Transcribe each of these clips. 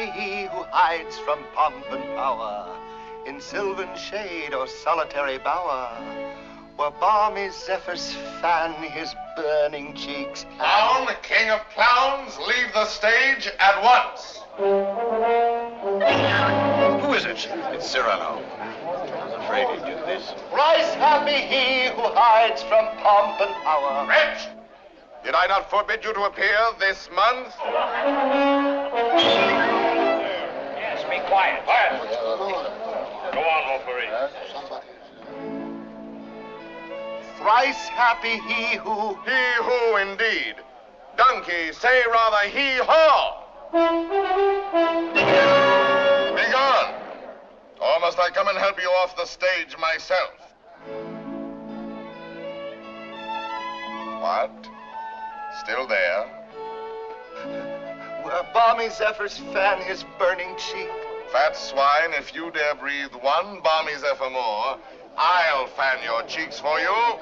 happy he who hides from pomp and power in sylvan shade or solitary bower, where balmy zephyrs fan his burning cheeks. Clown, king of clowns, leave the stage at once. Who is it? It's Cyrano. I was afraid he'd do this. Thrice happy he who hides from pomp and power. Wretch! Did I not forbid you to appear this month? Yes, be quiet. Quiet. Go on, Montfleury. Thrice happy he who... He who, indeed. Donkey, say rather he-haw. Be gone. Or must I come and help you off the stage myself? What? Still there? Where balmy zephyrs fan his burning cheek. Fat swine, if you dare breathe one balmy zephyr more, I'll fan your cheeks for you.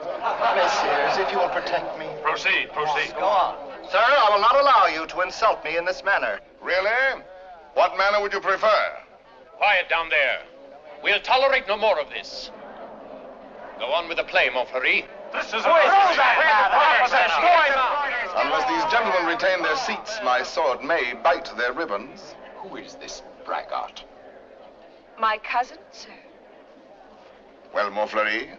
Messieurs, if you will protect me. Proceed. Go on. Sir, I will not allow you to insult me in this manner. Really? What manner would you prefer? Quiet down there. We'll tolerate no more of this. Go on with the play, Montfleury. This is Unless these gentlemen retain their seats, my sword may bite their ribbons. Who is this braggart? My cousin, sir. Well, Montfleury,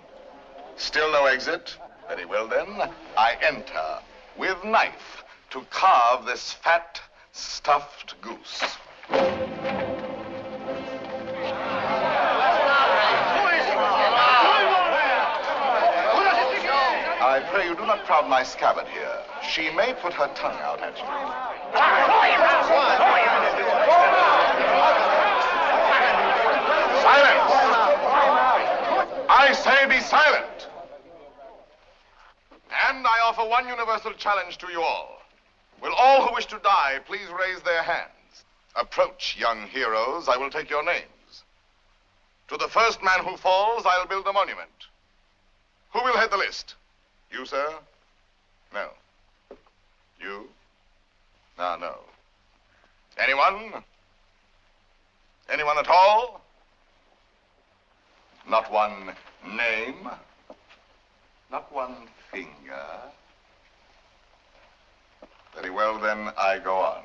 still no exit? Very well, then. I enter with knife to carve this fat, stuffed goose. I pray you do not crowd my scabbard here. She may put her tongue out at you. Silence! I say be silent! And I offer one universal challenge to you all. Will all who wish to die please raise their hands? Approach, young heroes. I will take your names. To the first man who falls, I'll build a monument. Who will head the list? You, sir? No. You? No. Anyone? Anyone at all? Not one name? Not one finger? Very well, then, I go on.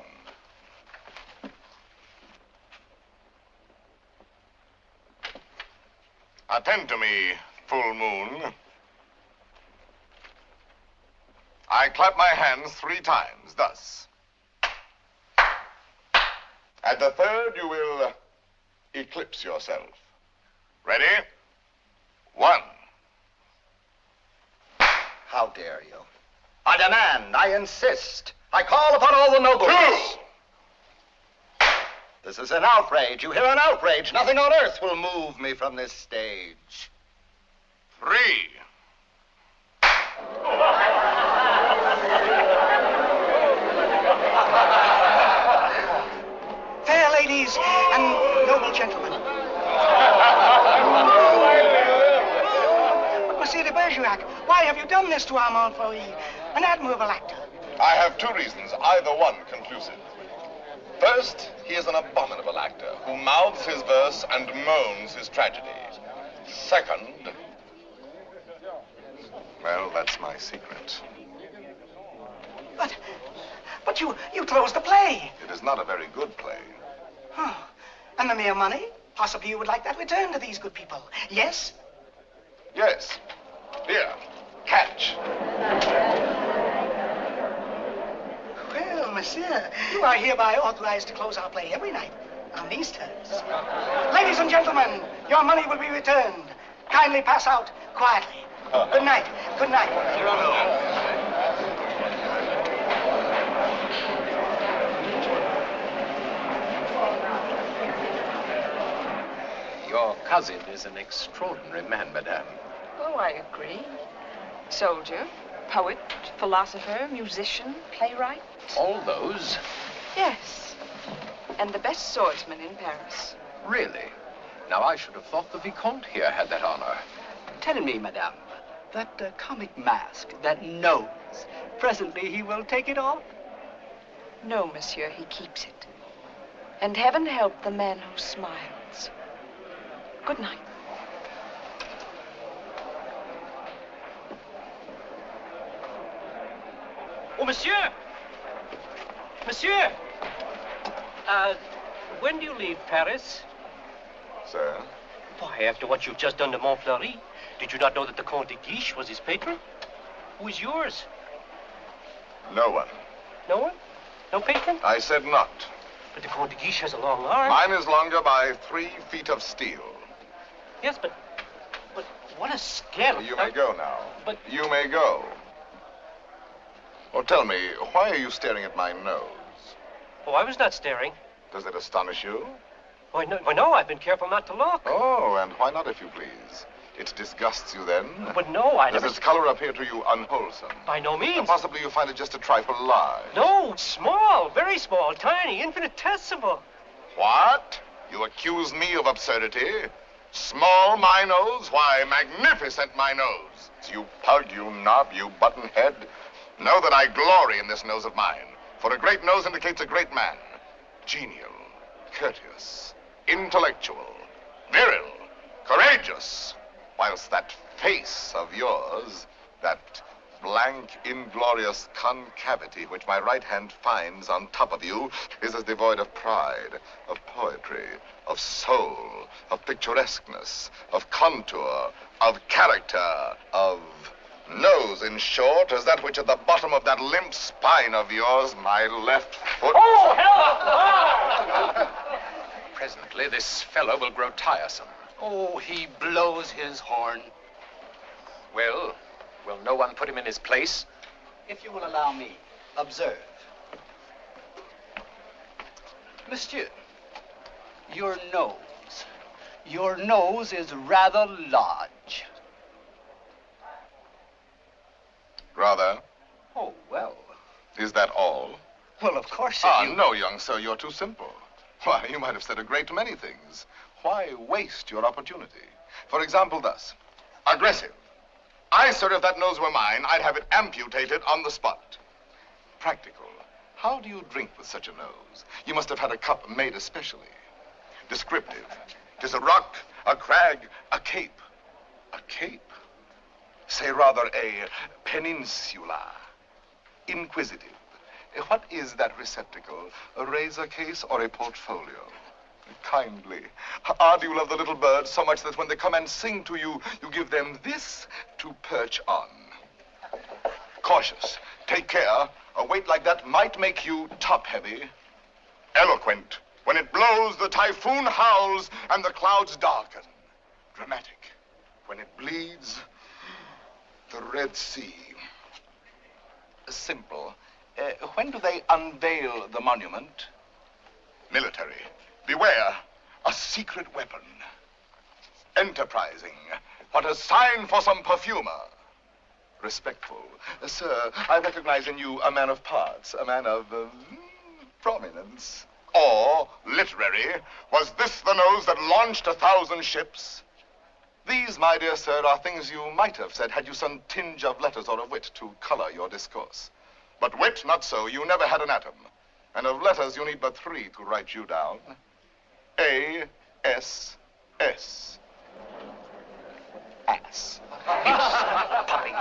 Attend to me, full moon. I clap my hands 3 times, thus. At the third, you will eclipse yourself. Ready? 1. How dare you? I demand, I insist. I call upon all the nobles. 2. This is an outrage. You hear, an outrage. Nothing on earth will move me from this stage. 3. Fair ladies and noble gentlemen. But Monsieur de Bergerac, why have you done this to our Montfleury, an admirable actor? I have 2 reasons, either one conclusive. First, he is an abominable actor who mouths his verse and moans his tragedy. Second, well, that's my secret. But you closed the play. It is not a very good play. Oh, and the mere money? Possibly you would like that returned to these good people. Yes? Yes. Here, catch. Well, monsieur, you are hereby authorized to close our play every night on these terms. Ladies and gentlemen, your money will be returned. Kindly pass out quietly. Good night. Good night. Your cousin is an extraordinary man, madame. Oh, I agree. Soldier, poet, philosopher, musician, playwright. All those? Yes. And the best swordsman in Paris. Really? Now, I should have thought the Vicomte here had that honor. Tell me, madame, that comic mask, that nose, presently he will take it off? No, monsieur, he keeps it. And heaven help the man who smiles. Good night. Oh, monsieur! Monsieur! When do you leave Paris? Sir? Why, after what you've just done to Montfleury, did you not know that the Comte de Guiche was his patron? Who is yours? No one. No one? No patron? I said not. But the Comte de Guiche has a long arm. Mine is longer by 3 feet of steel. Yes, but what a scandal. You may go now. But... You may go. Well, tell me, why are you staring at my nose? Oh, I was not staring. Does it astonish you? Why, no, I've been careful not to look. Oh, and why not, if you please? It disgusts you then? But no, I Does never... its color appear to you unwholesome? By no means. And possibly you find it just a trifle large. No, small, very small, tiny, infinitesimal. What? You accuse me of absurdity? Small, my nose? Why, magnificent, my nose. You pug, you knob, you buttonhead. Know that I glory in this nose of mine. For a great nose indicates a great man. Genial, courteous, intellectual, viril, courageous. Whilst that face of yours, that blank, inglorious concavity which my right hand finds on top of you, is as devoid of pride, of poetry, of soul, of picturesqueness, of contour, of character, of nose, in short, as that which at the bottom of that limp spine of yours, my left foot... Oh, hell! Presently, this fellow will grow tiresome. Oh, he blows his horn. Well, will no one put him in his place? If you will allow me, observe. Monsieur, your nose is rather large. Rather? Oh, well. Is that all? Well, of course. No, young sir, you're too simple. Why, you might have said a great many things. Why waste your opportunity? For example, thus. Aggressive. I, sir, if that nose were mine, I'd have it amputated on the spot. Practical. How do you drink with such a nose? You must have had a cup made especially. Descriptive. 'Tis a rock, a crag, a cape. A cape? Say rather a peninsula. Inquisitive. What is that receptacle? A razor case or a portfolio? Kindly. Do you love the little birds so much that when they come and sing to you, you give them this to perch on? Cautious. Take care. A weight like that might make you top-heavy. Eloquent. When it blows, the typhoon howls and the clouds darken. Dramatic. When it bleeds, the Red Sea. Simple. When do they unveil the monument? Military. Beware, a secret weapon. Enterprising. What a sign for some perfumer. Respectful. Sir, I recognize in you a man of parts, a man of prominence. Or, literary, was this the nose that launched 1,000 ships? These, my dear sir, are things you might have said had you some tinge of letters or of wit to color your discourse. But wit, not so. You never had an atom. And of letters, you need but 3 to write you down. A-S-S. Ass. Puppy,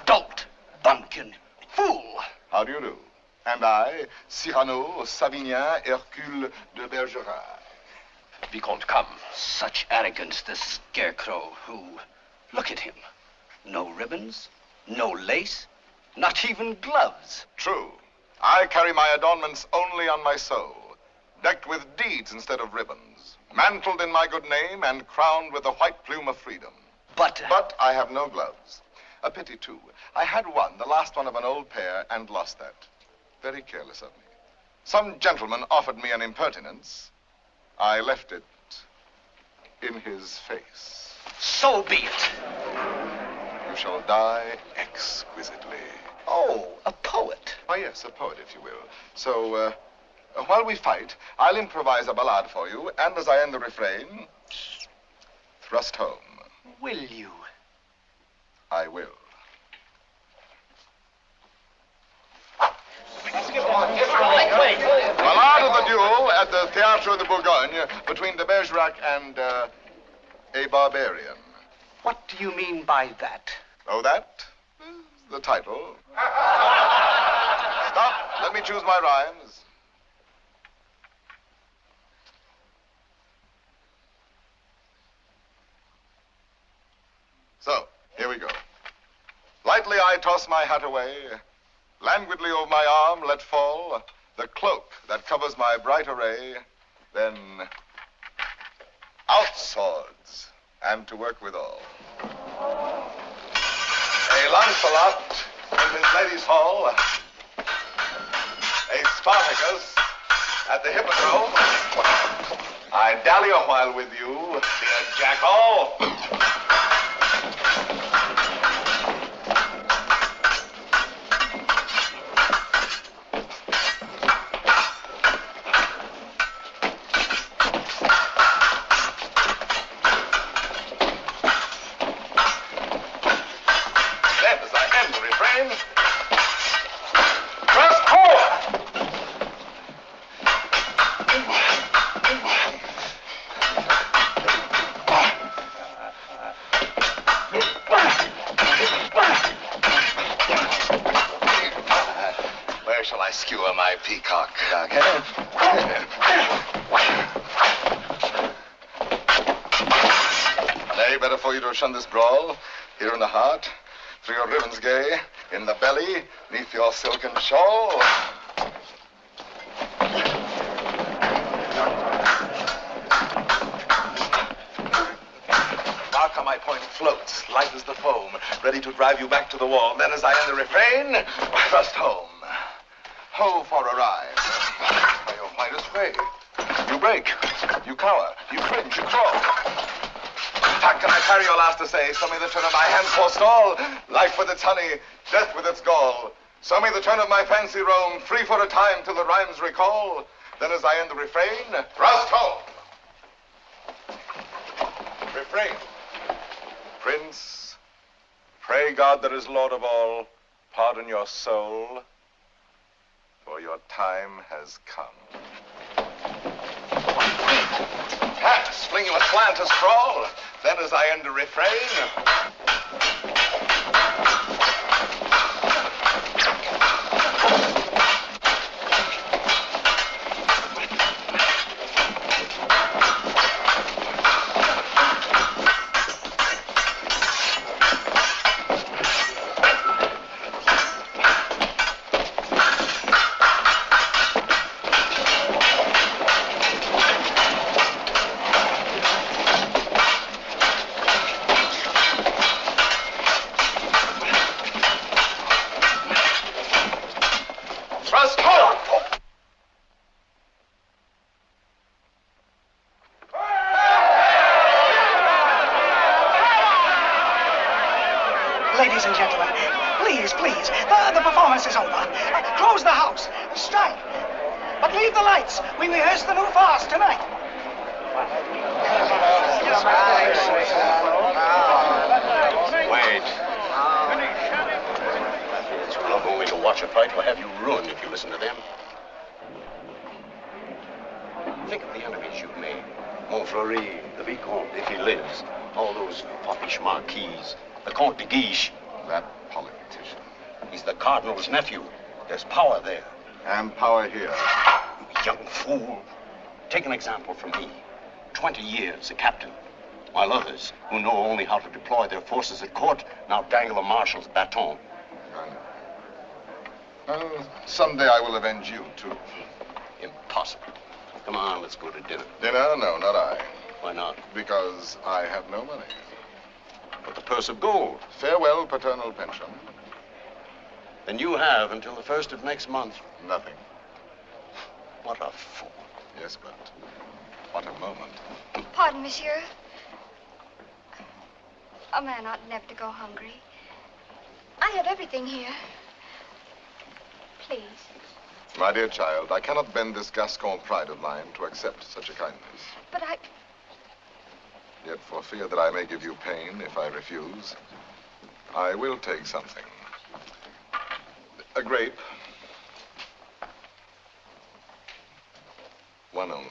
dolt, bumpkin, fool. How do you do? And I, Cyrano, Savignan, Hercule de Bergerac. Vicomte, come. Such arrogance, the scarecrow who... Look at him. No ribbons, no lace, not even gloves. True. I carry my adornments only on my soul, decked with deeds instead of ribbons, mantled in my good name and crowned with the white plume of freedom. But I have no gloves. A pity, too. I had one, the last one of an old pair, and lost that. Very careless of me. Some gentleman offered me an impertinence. I left it in his face. So be it. You shall die exquisitely. Oh, a poet. Oh, yes, a poet, if you will. So, while we fight, I'll improvise a ballade for you, and as I end the refrain, thrust home. Will you? I will. Well, out of the duel at the Théâtre de Bourgogne between de Bergerac and a barbarian. What do you mean by that? Oh, that is the title. Stop. Let me choose my rhymes. So, here we go. Lightly I toss my hat away. Languidly over my arm let fall the cloak that covers my bright array. Then out swords, and to work withal. A Lancelot in his lady's hall. A Spartacus at the Hippodrome. I dally a while with you, dear jackal. Shun this brawl, here in the heart, through your ribbons gay, in the belly, neath your silken shawl. Mark how my point floats, light as the foam, ready to drive you back to the wall. Then as I end the refrain, thrust home. Ho for a ride. By your finest way. You break, you cower, you cringe, you crawl. How can I carry your last essay? Show me the turn of my hands forestall. Life with its honey, death with its gall. Show me the turn of my fancy roam, free for a time till the rhymes recall. Then as I end the refrain, thrust home. Refrain. Prince, pray God that is Lord of all, pardon your soul, for your time has come. Pass, fling you aslant a scrawl. Then as I end the refrain, Ladies and gentlemen, please, please, the performance is over. Close the house, strike. But leave the lights. We rehearse the new farce tonight. Wait. It's not only to watch a fight, will have you ruined if you listen to them. Think of the enemies you've made. Montfleury, the Vicomte, if he lives. All those foppish marquises. The Comte de Guiche. That politician. He's the Cardinal's nephew. There's power there. And power here. You young fool. Take an example from me. 20 years a captain. While others, who know only how to deploy their forces at court, now dangle a marshal's baton. I know. Well, someday I will avenge you, too. Impossible. Come on, let's go to dinner. Dinner? No, not I. Why not? Because I have no money. But the purse of gold. Farewell, paternal pension. Then you have until the 1st of next month. Nothing. What a fool. Yes, but what a moment. Pardon, monsieur. A man ought never to go hungry. I have everything here. Please. My dear child, I cannot bend this Gascon pride of mine to accept such a kindness. But I... Yet for fear that I may give you pain if I refuse, I will take something. A grape, One only.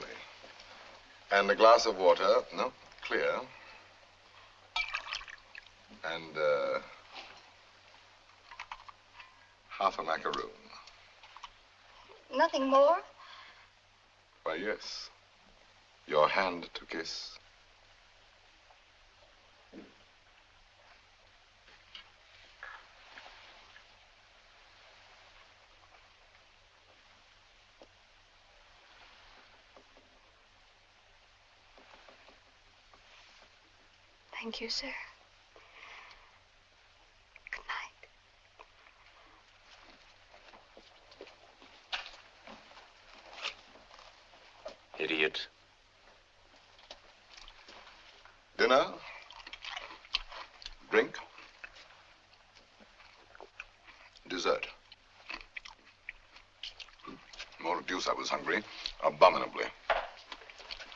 And a glass of water, no, clear. And, half a macaroon. Nothing more? Why, yes. Your hand to kiss. Thank you, sir. Good night. Idiot. Dinner? Drink? Dessert? More deuce, I was hungry. Abominably.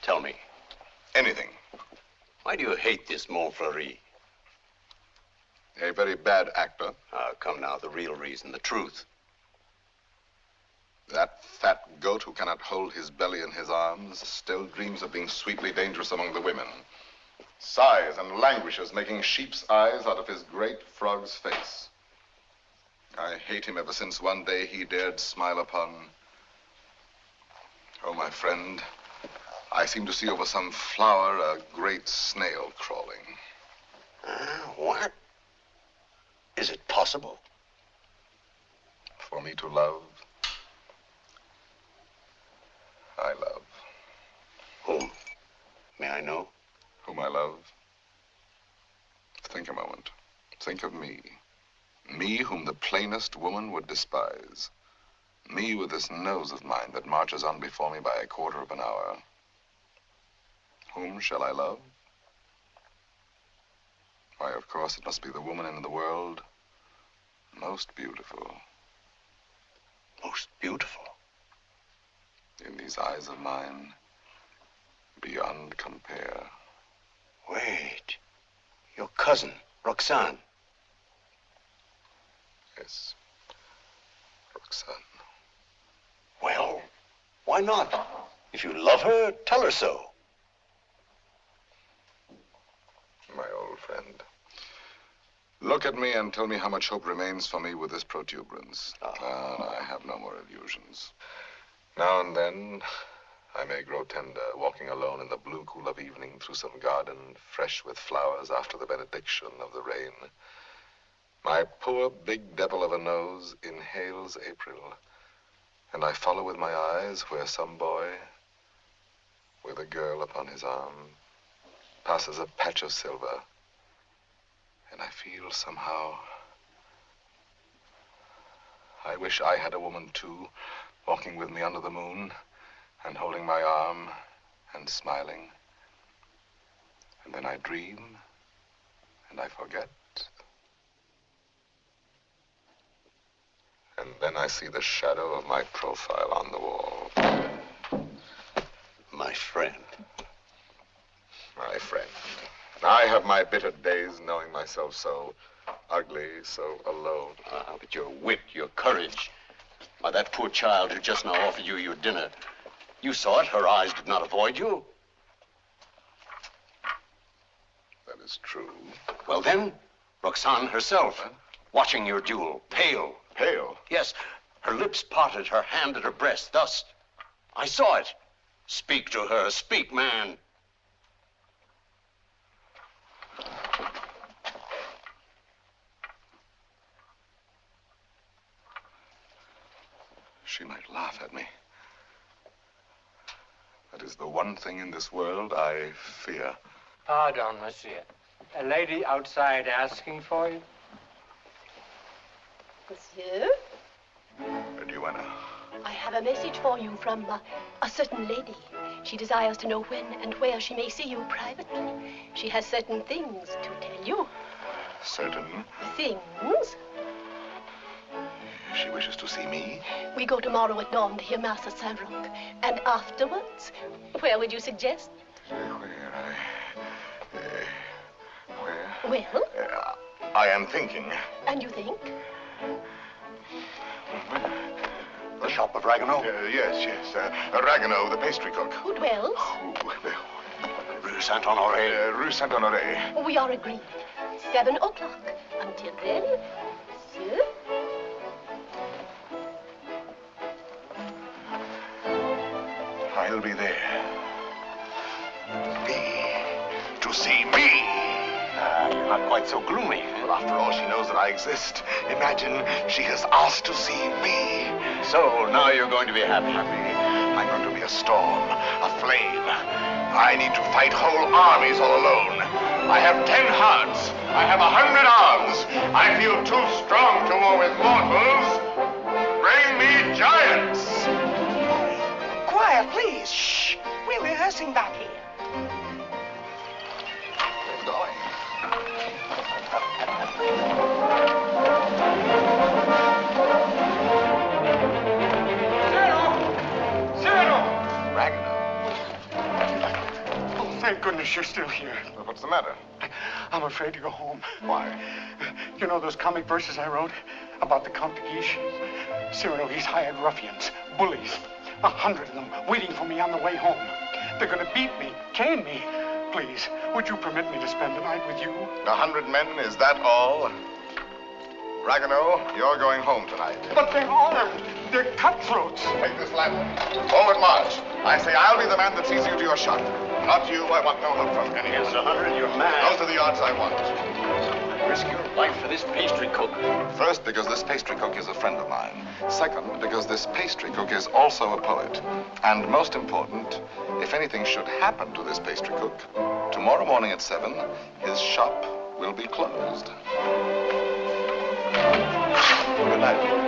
Tell me, Anything. why do you hate this Montfleury? A very bad actor. Come now, the real reason, the truth. That fat goat who cannot hold his belly in his arms still dreams of being sweetly dangerous among the women. Sighs and languishes, making sheep's eyes out of his great frog's face. I hate him ever since one day he dared smile upon... Oh, my friend, I seem to see over some flower a great snail crawling. What? Is it possible? For me to love, I love. Whom? May I know? Whom I love? Think a moment. Think of me. Me whom the plainest woman would despise. Me with this nose of mine that marches on before me by a quarter of an hour. Whom shall I love? Why, of course, it must be the woman in the world most beautiful. Most beautiful? In these eyes of mine, beyond compare. Wait. Your cousin, Roxane. Yes, Roxane. Well, why not? If you love her, tell her so. My old friend. Look at me and tell me how much hope remains for me with this protuberance. I have no more illusions. Now and then, I may grow tender, walking alone in the blue cool of evening through some garden fresh with flowers after the benediction of the rain. My poor big devil of a nose inhales April, and I follow with my eyes where some boy, with a girl upon his arm, passes a patch of silver, and I feel somehow, I wish I had a woman too, walking with me under the moon, and holding my arm, and smiling. And then I dream, and I forget. And then I see the shadow of my profile on the wall. My friend. My friend. I have my bitter days knowing myself so ugly, so alone. But your wit, your courage. Why, that poor child who just now offered you your dinner. You saw it. Her eyes did not avoid you. That is true. Well, then, Roxane herself, watching your duel, pale. Pale? Yes, her lips parted, her hand at her breast, thus. I saw it. Speak to her. Speak, man. She might laugh at me. That is the one thing in this world I fear. Pardon, monsieur. A lady outside asking for you? Monsieur? Duenna. I have a message for you from a certain lady. She desires to know when and where she may see you privately. She has certain things to tell you. Certain? Things? She wishes to see me? We go tomorrow at dawn to hear Mass at Saint-Roch. And afterwards, where would you suggest? Where? Well? I am thinking. And you think? The shop of Ragueneau? Yes. Ragueneau, the pastry cook. Who dwells? Rue Saint-Honoré. Rue Saint-Honoré. We are agreed. 7 o'clock. Until then, monsieur. I'll be there. To see me. You're not quite so gloomy. Well, after all, she knows that I exist. Imagine she has asked to see me. So, now you're going to be happy. I'm going to be a storm, a flame. I need to fight whole armies all alone. I have 10 hearts. I have 100 arms. I feel too strong to war with mortals. Bring me giants. Quiet, please. Shh. We're rehearsing back here. Thank goodness you're still here. Well, what's the matter? I'm afraid to go home. Why? You know those comic verses I wrote about the Comte de Guiche? Cyrano, he's hired ruffians, bullies, 100 of them waiting for me on the way home. They're going to beat me, cane me. Please, would you permit me to spend the night with you? 100 men, is that all? Ragueneau, you're going home tonight. But they're armed. They're cutthroats. Take this lantern. Forward march. I say I'll be the man that sees you to your shot. Not you. I want no help from anyone. Yes, 100, you're mad. Those are the odds I want. Risk your life for this pastry cook. First, because this pastry cook is a friend of mine. Second, because this pastry cook is also a poet. And most important, if anything should happen to this pastry cook, tomorrow morning at 7, his shop will be closed. Good night.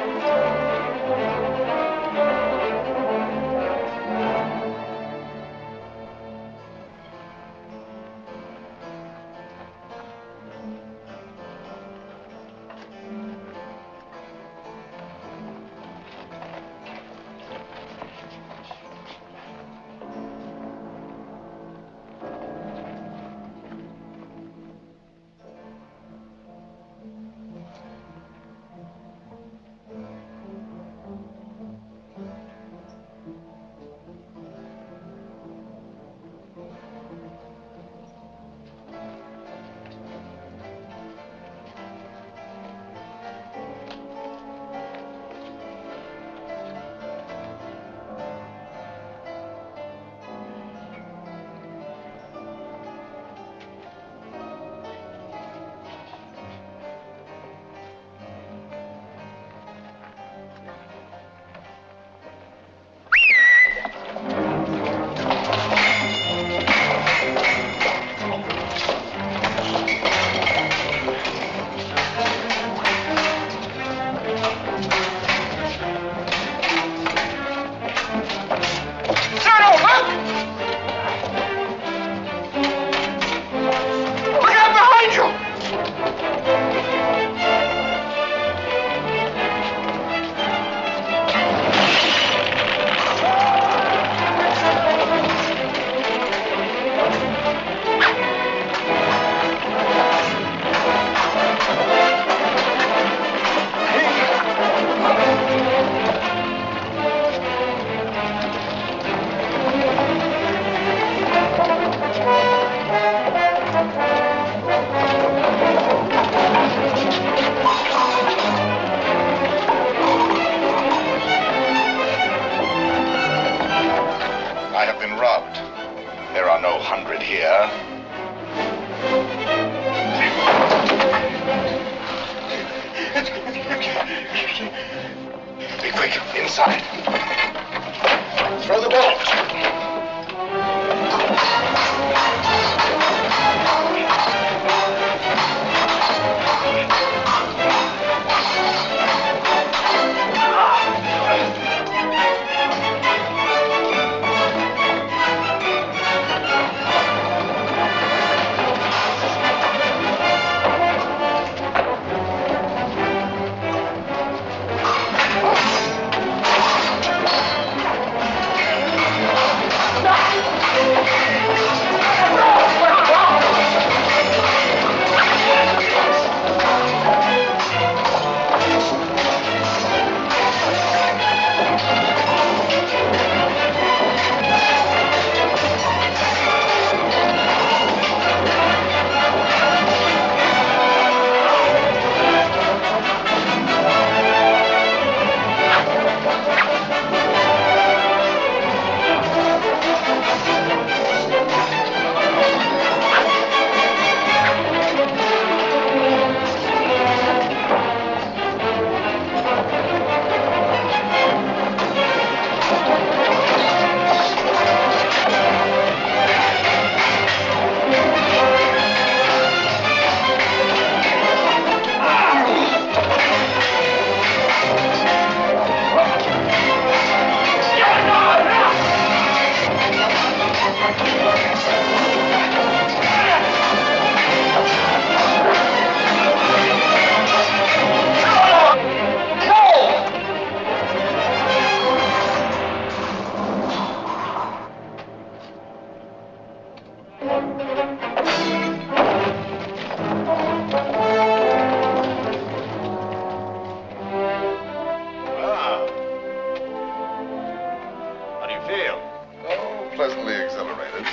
Pleasantly exhilarated.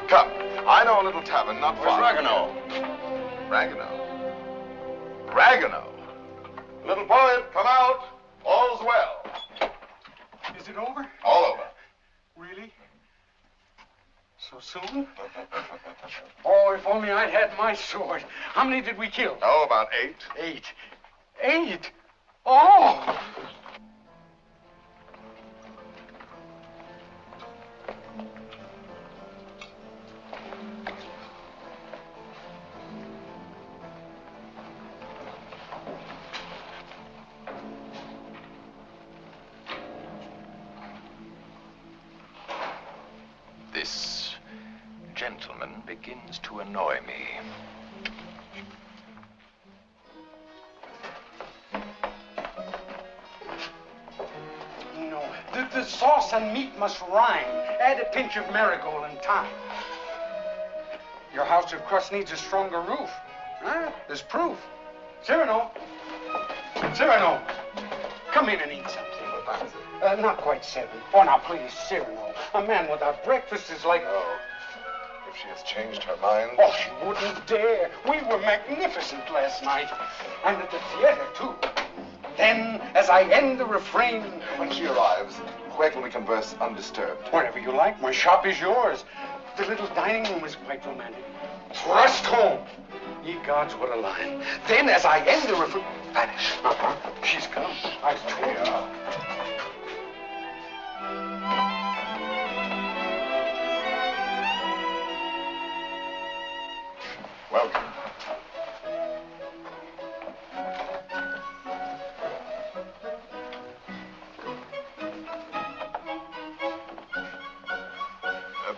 Come, I know a little tavern not far. Where's Ragueneau? Ragueneau? Little poet, come out. All's well. Is it over? All over. Really? So soon? Oh, if only I'd had my sword. How many did we kill? Oh, about 8. 8. 8? Oh! This gentleman begins to annoy me. No, the sauce and meat must rhyme. Add a pinch of marigold and thyme. Your house of crust needs a stronger roof. Huh? There's proof. Cyrano. Cyrano. Come in and eat something. Not quite 7. Oh, now, please, Cyrano. A man without breakfast is like... Oh, if she has changed her mind... Oh, she wouldn't dare. We were magnificent last night. And at the theater, too. Then, as I end the refrain... When she arrives, where can we converse undisturbed? Wherever you like. My shop is yours. The little dining room is quite romantic. Thrust home. Ye gods, what a line. Then, as I end the refrain... Vanish. She's come. I told you. Welcome.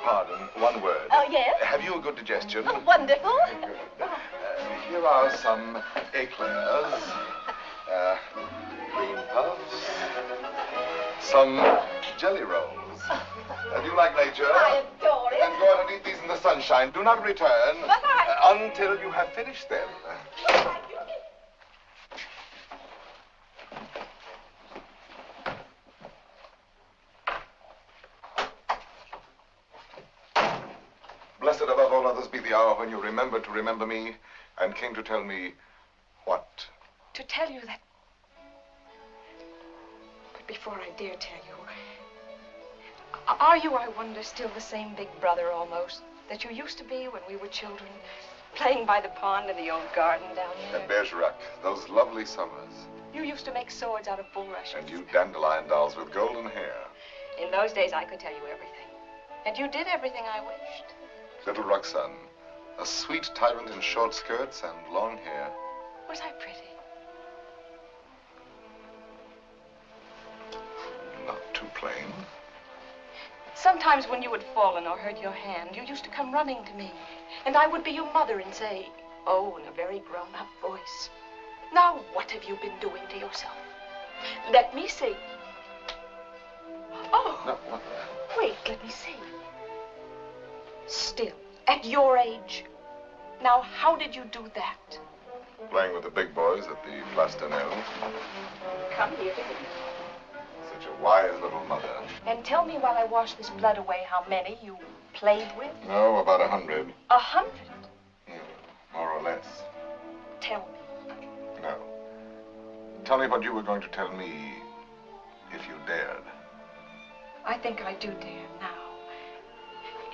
Pardon, one word. Oh, yes? Have you a good digestion? Oh, wonderful. Good. Here are some eclairs, cream puffs, some jelly rolls. Do you like nature? I adore it. Then go out and eat these in the sunshine. Do not return But until you have finished them. Blessed above all others be the hour when you remembered to remember me and came to tell me what? To tell you that... But before I dare tell you, are you, I wonder, still the same big brother almost that you used to be when we were children, playing by the pond in the old garden down there? At Bergerac, those lovely summers. You used to make swords out of bulrushes. And you dandelion dolls with golden hair. In those days, I could tell you everything. And you did everything I wished. Little Roxane, a sweet tyrant in short skirts and long hair. Was I pretty? Not too plain. Sometimes when you had fallen or hurt your hand, you used to come running to me. And I would be your mother and say, oh, in a very grown-up voice, now what have you been doing to yourself? Let me see. Oh. No, what? Wait, let me see. Still, at your age. Now, how did you do that? Playing with the big boys at the Place d'Anel. Come here. Such a wise little mother. And tell me while I wash this blood away how many you played with. No, about 100. 100? More or less. Tell me. No. Tell me what you were going to tell me if you dared. I think I do dare now.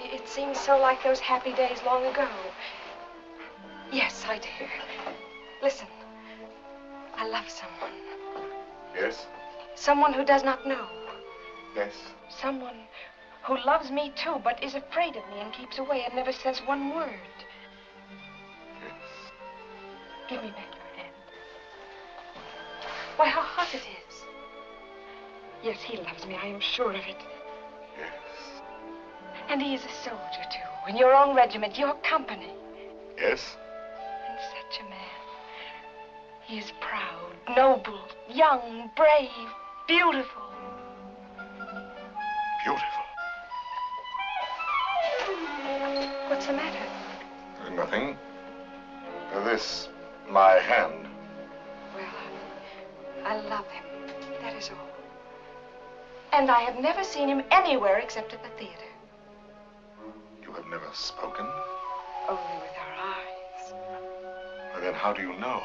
It seems so like those happy days long ago. Yes, I dare. Listen, I love someone. Yes? Someone who does not know. Yes. Someone who loves me too, but is afraid of me and keeps away and never says one word. Yes. Give me back your hand. Why, how hot it is. Yes, he loves me, I am sure of it. Yes. And he is a soldier, too, in your own regiment, your company. Yes? And such a man. He is proud, noble, young, brave, beautiful. Beautiful. What's the matter? Nothing. This, my hand. Well, I love him. That is all. And I have never seen him anywhere except at the theater. You have never spoken? Only with our eyes. Well, then how do you know?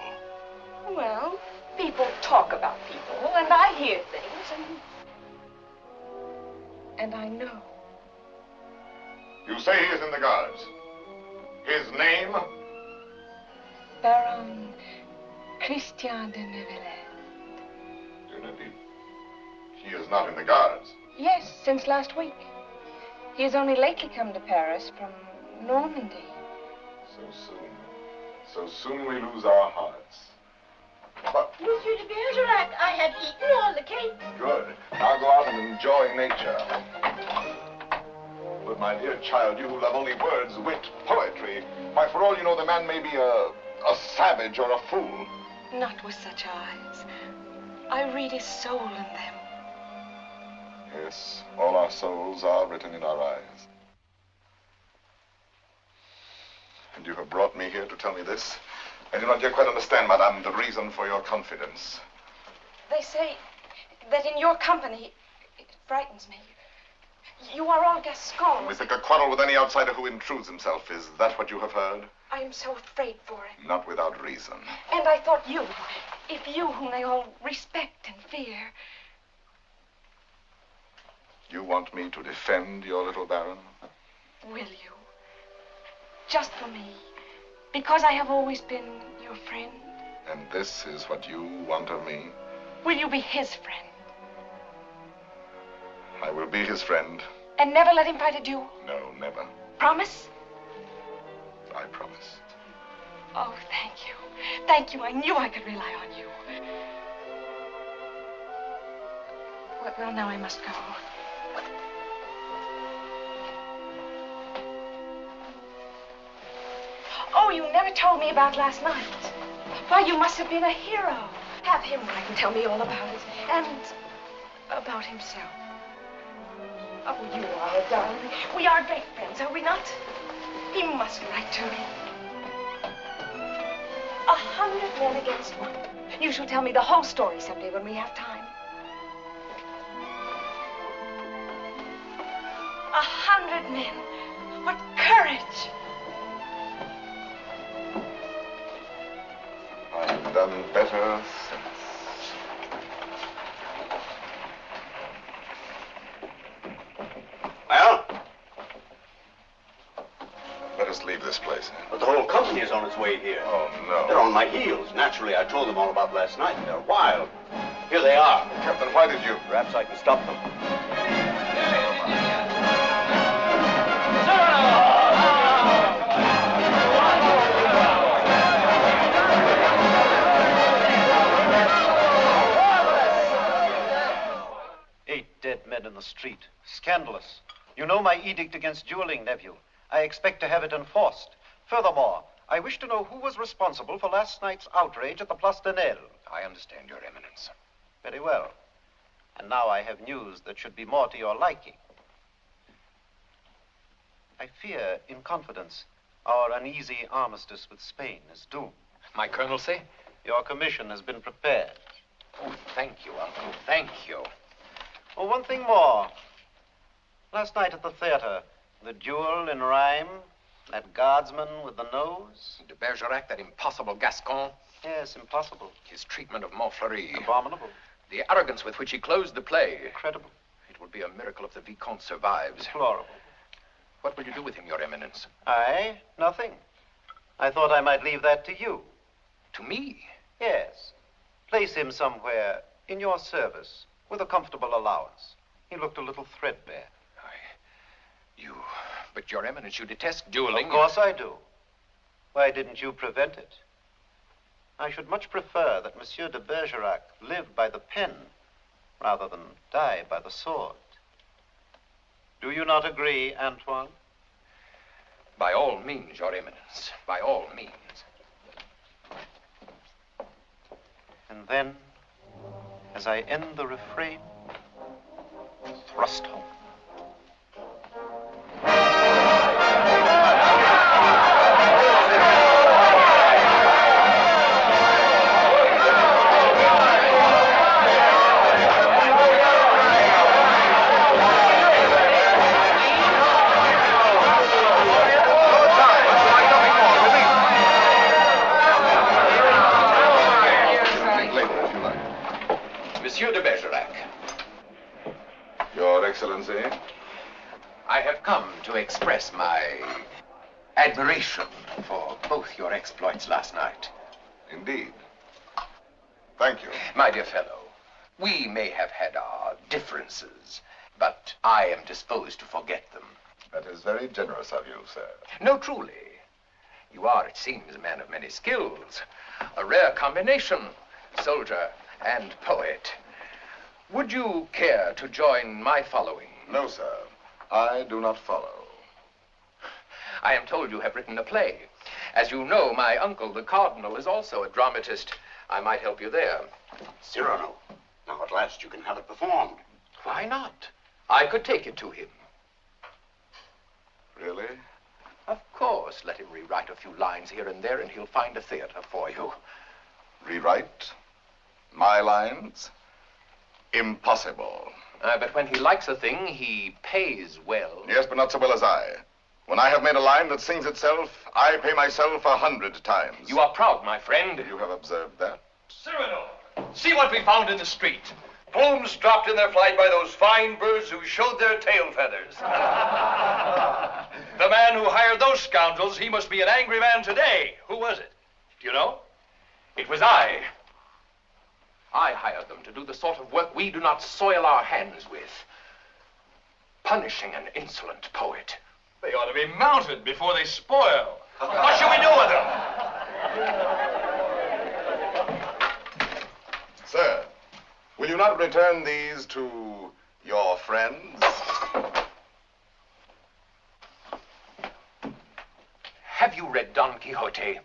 Well, people talk about people, and I hear things, and I know. You say he is in the guards. His name? Baron Christian de Neuvillette. He is not in the guards. Yes, since last week. He has only lately come to Paris from Normandy. So soon. So soon we lose our hearts. But Monsieur de Bergerac, I have eaten all the cake. good. Now go out and enjoy nature. But my dear child, you who love only words, wit, poetry, why, for all you know, the man may be a savage or a fool. Not with such eyes. I read his soul in them. Yes, all our souls are written in our eyes. And you have brought me here to tell me this? I do not yet quite understand, madame, the reason for your confidence. They say that in your company, it frightens me. You are all Gascons. We think a quarrel with any outsider who intrudes himself. Is that what you have heard? I am so afraid for it. Not without reason. And I thought you, if you whom they all respect and fear. You want me to defend your little baron? Will you? Just for me. Because I have always been your friend. And this is what you want of me? Will you be his friend? I will be his friend. And never let him fight a duel? No, never. Promise? I promise. Oh, thank you. Thank you. I knew I could rely on you. Well, now I must go. Oh, you never told me about last night. Why, you must have been a hero. Have him write and tell me all about it. And about himself. Oh, you are a darling. We are great friends, are we not? He must write to me. 100 men against one. You shall tell me the whole story someday when we have time. 100 men. What courage! I've done better since. Well? Let us leave this place. But the whole company is on its way here. Oh, no. They're on my heels. Naturally, I told them all about last night. They're wild. Here they are. Captain, why did you? Perhaps I can stop them. Dead men in the street. Scandalous. You know my edict against dueling, nephew. I expect to have it enforced. Furthermore, I wish to know who was responsible for last night's outrage at the Place de Nel. I understand, Your Eminence. Very well. And now I have news that should be more to your liking. I fear, in confidence, our uneasy armistice with Spain is doomed. My colonelcy? Your commission has been prepared. Oh, thank you, Uncle. Thank you. Oh, one thing more. Last night at the theater, the duel in rhyme, that guardsman with the nose. De Bergerac, that impossible Gascon. Yes, impossible. His treatment of Montfleury. Abominable. The arrogance with which he closed the play. Incredible. It would be a miracle if the Vicomte survives. Deplorable. What will you do with him, Your Eminence? I? Nothing. I thought I might leave that to you. To me? Yes. Place him somewhere in your service with a comfortable allowance. He looked a little threadbare. But Your Eminence, you detest dueling. Of course I do. Why didn't you prevent it? I should much prefer that Monsieur de Bergerac live by the pen rather than die by the sword. Do you not agree, Antoine? By all means, Your Eminence. By all means. And then, as I end the refrain, thrust home. express my admiration for both your exploits last night. Indeed. Thank you. My dear fellow, we may have had our differences, but I am disposed to forget them. That is very generous of you, sir. No, truly. You are, it seems, a man of many skills. A rare combination, soldier and poet. Would you care to join my following? No, sir. I do not follow. I am told you have written a play. As you know, my uncle, the Cardinal, is also a dramatist. I might help you there. Cyrano, now at last you can have it performed. Why not? I could take it to him. Really? Of course. Let him rewrite a few lines here and there, and he'll find a theater for you. Rewrite? My lines? Impossible. But when he likes a thing, he pays well. Yes, but not so well as I. When I have made a line that sings itself, I pay myself 100 times. You are proud, my friend. You have observed that. Cyrano, see what we found in the street. Plumes dropped in their flight by those fine birds who showed their tail feathers. The man who hired those scoundrels, he must be an angry man today. Who was it? Do you know? It was I. I hired them to do the sort of work we do not soil our hands with. Punishing an insolent poet. They ought to be mounted before they spoil. What shall we do with them? Sir, will you not return these to your friends? Have you read Don Quixote?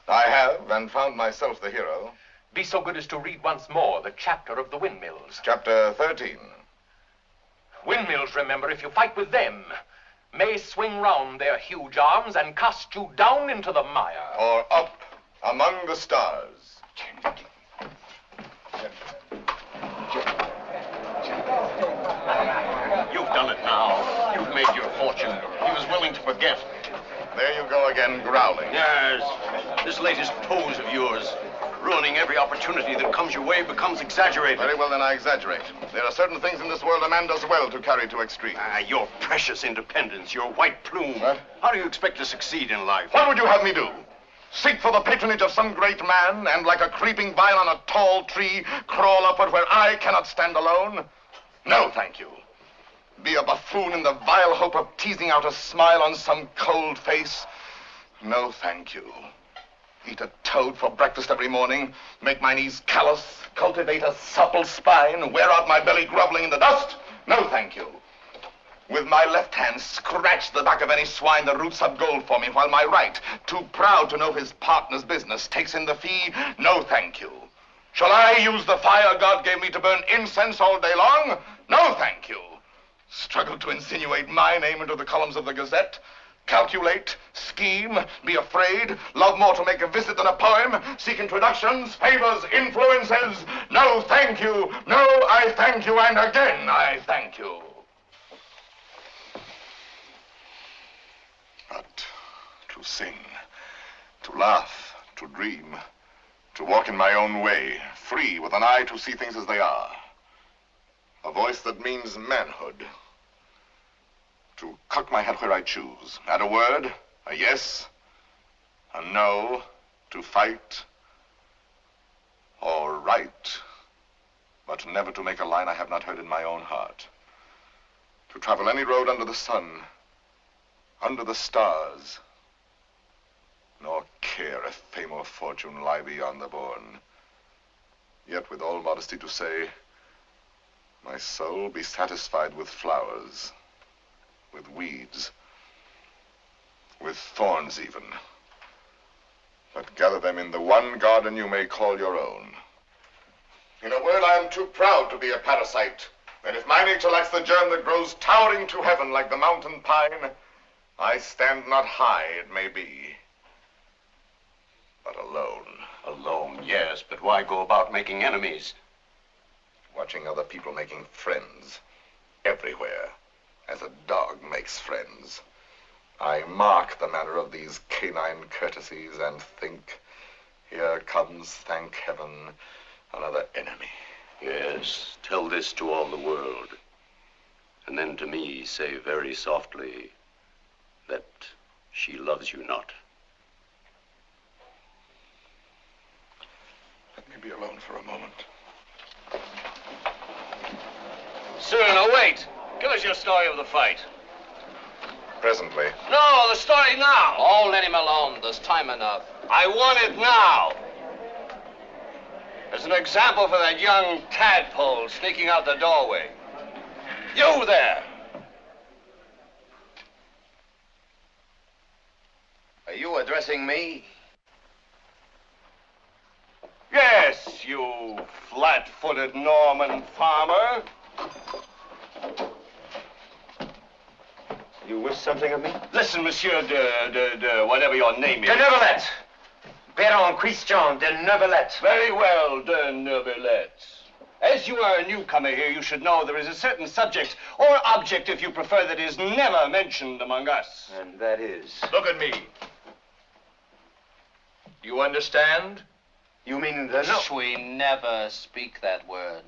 I have, and found myself the hero. Be so good as to read once more the chapter of the windmills. Chapter 13. Windmills, remember, if you fight with them, may swing round their huge arms and cast you down into the mire. Or up among the stars. You've done it now. You've made your fortune. He was willing to forget. There you go again, growling. Yes. This latest pose of yours, ruining every opportunity that comes your way, becomes exaggerated. Very well, then I exaggerate. There are certain things in this world a man does well to carry to extremes. Your precious independence, your white plume. What? How do you expect to succeed in life? What would you have me do? Seek for the patronage of some great man and, like a creeping vine on a tall tree, crawl upward where I cannot stand alone? No, thank you. Be a buffoon in the vile hope of teasing out a smile on some cold face? No, thank you. Eat a toad for breakfast every morning, make my knees callous, cultivate a supple spine, wear out my belly groveling in the dust? No, thank you. With my left hand, scratch the back of any swine that roots up gold for me, while my right, too proud to know his partner's business, takes in the fee? No, thank you. Shall I use the fire God gave me to burn incense all day long? No, thank you. Struggle to insinuate my name into the columns of the Gazette? Calculate, scheme, be afraid, love more to make a visit than a poem, seek introductions, favors, influences? No, thank you. No, I thank you, and again I thank you. But to sing, to laugh, to dream, to walk in my own way, free, with an eye to see things as they are. A voice that means manhood. To cock my head where I choose. Add a word, a yes, a no, to fight or write, but never to make a line I have not heard in my own heart. To travel any road under the sun, under the stars, nor care if fame or fortune lie beyond the bourne. Yet with all modesty to say, my soul be satisfied with flowers, with weeds, with thorns even, but gather them in the one garden you may call your own. In a word, I am too proud to be a parasite, and if my nature lacks the germ that grows towering to heaven like the mountain pine, I stand not high, it may be, but alone. Alone, yes, but why go about making enemies? Watching other people making friends, everywhere, as a dog makes friends. I mark the manner of these canine courtesies and think, here comes, thank heaven, another enemy. Yes, tell this to all the world. And then to me say very softly, that she loves you not. Let me be alone for a moment. Cyrano, wait. Give us your story of the fight. Presently. No, the story now. Oh, let him alone. There's time enough. I want it now. As an example for that young tadpole sneaking out the doorway. You there. Are you addressing me? Yes, you flat-footed Norman farmer. You wish something of me? Listen, Monsieur de whatever your name is. De Neuvillette. Baron Christian de Neuvillette. Very well, de Neuvillette. As you are a newcomer here, you should know there is a certain subject, or object, if you prefer, that is never mentioned among us. And that is? Look at me. You understand? You mean the no? We never speak that word.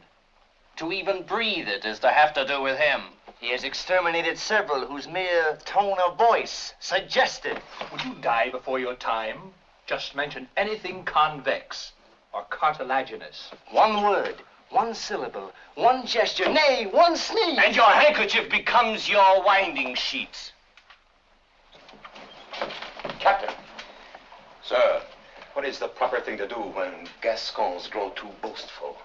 To even breathe it is to have to do with him. He has exterminated several whose mere tone of voice suggested. Would you die before your time? Just mention anything convex or cartilaginous. One word, one syllable, one gesture, nay, one sneeze. And your handkerchief becomes your winding sheet. Captain. Sir, what is the proper thing to do when Gascons grow too boastful?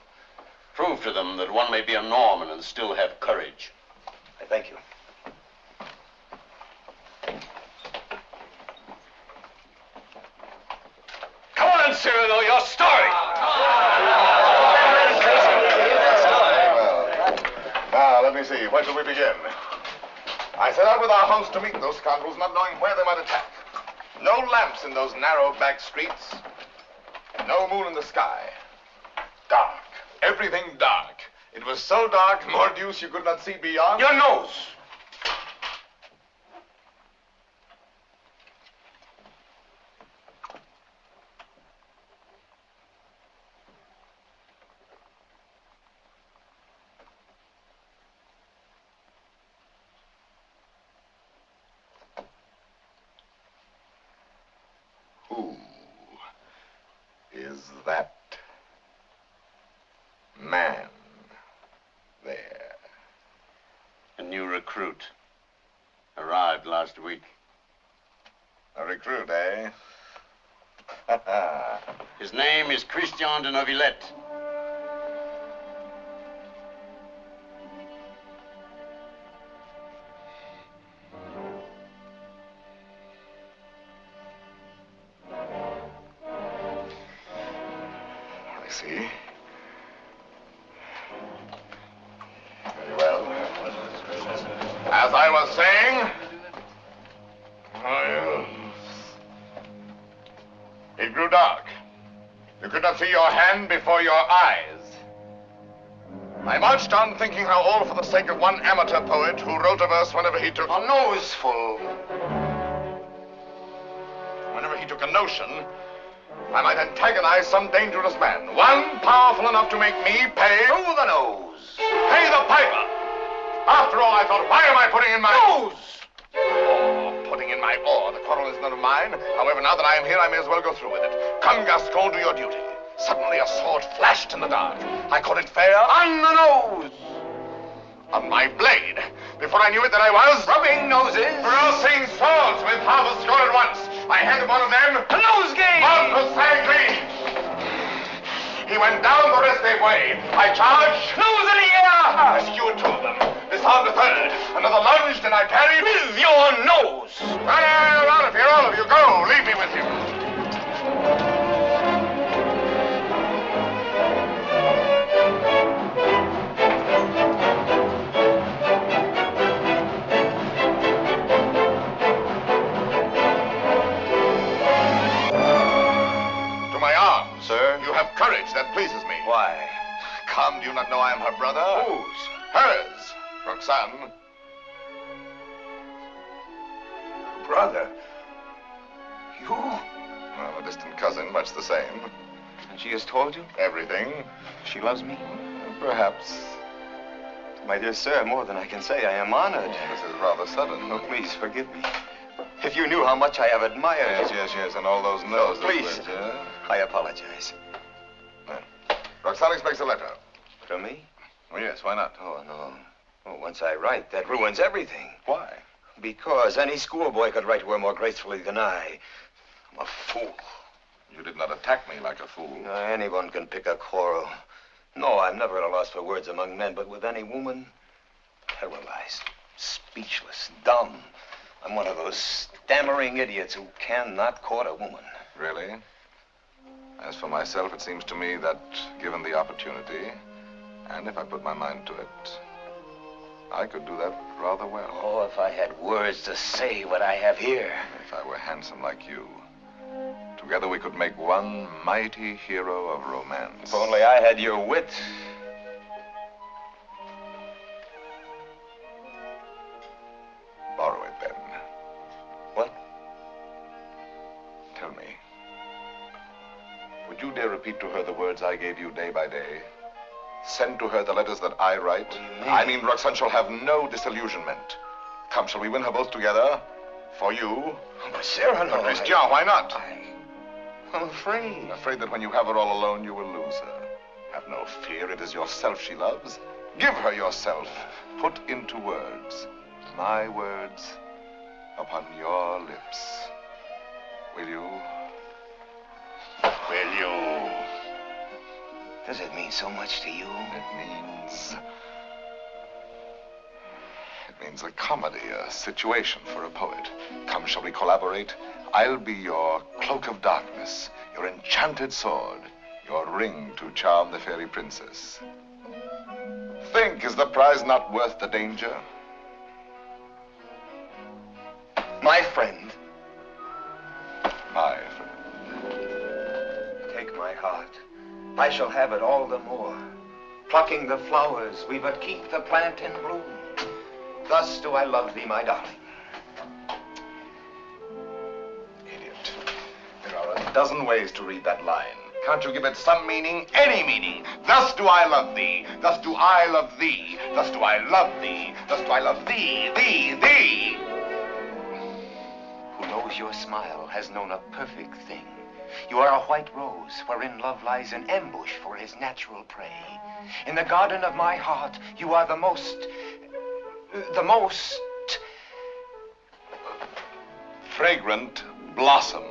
Prove to them that one may be a Norman and still have courage. I thank you. Come on, Cyrano, your story. Now, let me see. Where shall we begin? I set out with our host to meet those scoundrels, not knowing where they might attack. No lamps in those narrow back streets. No moon in the sky. Dark. Everything dark. It was so dark, mordius, you could not see beyond. Your nose. Who is that man there? A new recruit. Arrived last week. A recruit, eh? His name is Christian de Neuvillette. I see. Very well. As I was saying, it grew dark. You could not see your hand before your eyes. I marched on thinking how all for the sake of one amateur poet who wrote a verse whenever he took a noseful. Whenever he took a notion, I might antagonize some dangerous man. One powerful enough to make me pay through the nose. Pay the piper. After all, I thought, why am I putting in my nose? Putting in my oar. The quarrel is none of mine. However, now that I am here, I may as well go through with it. Come, Gascon, do your duty. Suddenly, a sword flashed in the dark. I caught it fair on the nose. On my blade. Before I knew it, that I was rubbing noses, crossing swords with half a score at once. I handed one of them a nosegay. One precisely. He went down the restive way. I charged. Nose in the air. Rescued two of them. Disarmed the third. Another lunged, and I parried with your nose. Well, out of here, all of you. Go. Leave me with him. Sir? You have courage. That pleases me. Why? Come, do you not know I am her brother? Whose? Hers. Roxane. Brother? You? Well, a distant cousin, much the same. And she has told you? Everything. She loves me? Perhaps. My dear sir, more than I can say. I am honored. This is rather sudden. Oh, please, forgive me. If you knew how much I have admired you. Yes, and all those noses. Please. I apologize. Roxane expects a letter. From me? Oh, yes, why not? Oh, no. Well, once I write, that ruins everything. Why? Because any schoolboy could write to her more gracefully than I. I'm a fool. You did not attack me like a fool. Anyone can pick a quarrel. No, I'm never at a loss for words among men, but with any woman, paralyzed, speechless, dumb. I'm one of those stammering idiots who cannot court a woman. Really? As for myself, it seems to me that, given the opportunity, and if I put my mind to it, I could do that rather well. Oh, if I had words to say what I have here. If I were handsome like you, together we could make one mighty hero of romance. If only I had your wit. Borrow it, then. What? Tell me. Would you dare repeat to her the words I gave you day by day? Send to her the letters that I write? I mean, Roxane shall have no disillusionment. Come, shall we win her both together? For you? Oh, but Cyrano, But Christian, why not? I'm afraid. Afraid that when you have her all alone, you will lose her. Have no fear. It is yourself she loves. Give her yourself. Put into words my words upon your lips. Will you? Will you? Does it mean so much to you? It means a comedy, a situation for a poet. Come, shall we collaborate? I'll be your cloak of darkness, your enchanted sword, your ring to charm the fairy princess. Think, is the prize not worth the danger? My friend. My friend. Take my heart. I shall have it all the more. Plucking the flowers, we but keep the plant in bloom. Thus do I love thee, my darling. Idiot. There are a dozen ways to read that line. Can't you give it some meaning? Any meaning. Thus do I love thee. Thus do I love thee. Thus do I love thee. Thus do I love thee, thee. Who knows your smile has known a perfect thing. You are a white rose wherein love lies in ambush for his natural prey. In the garden of my heart, you are the most fragrant blossom.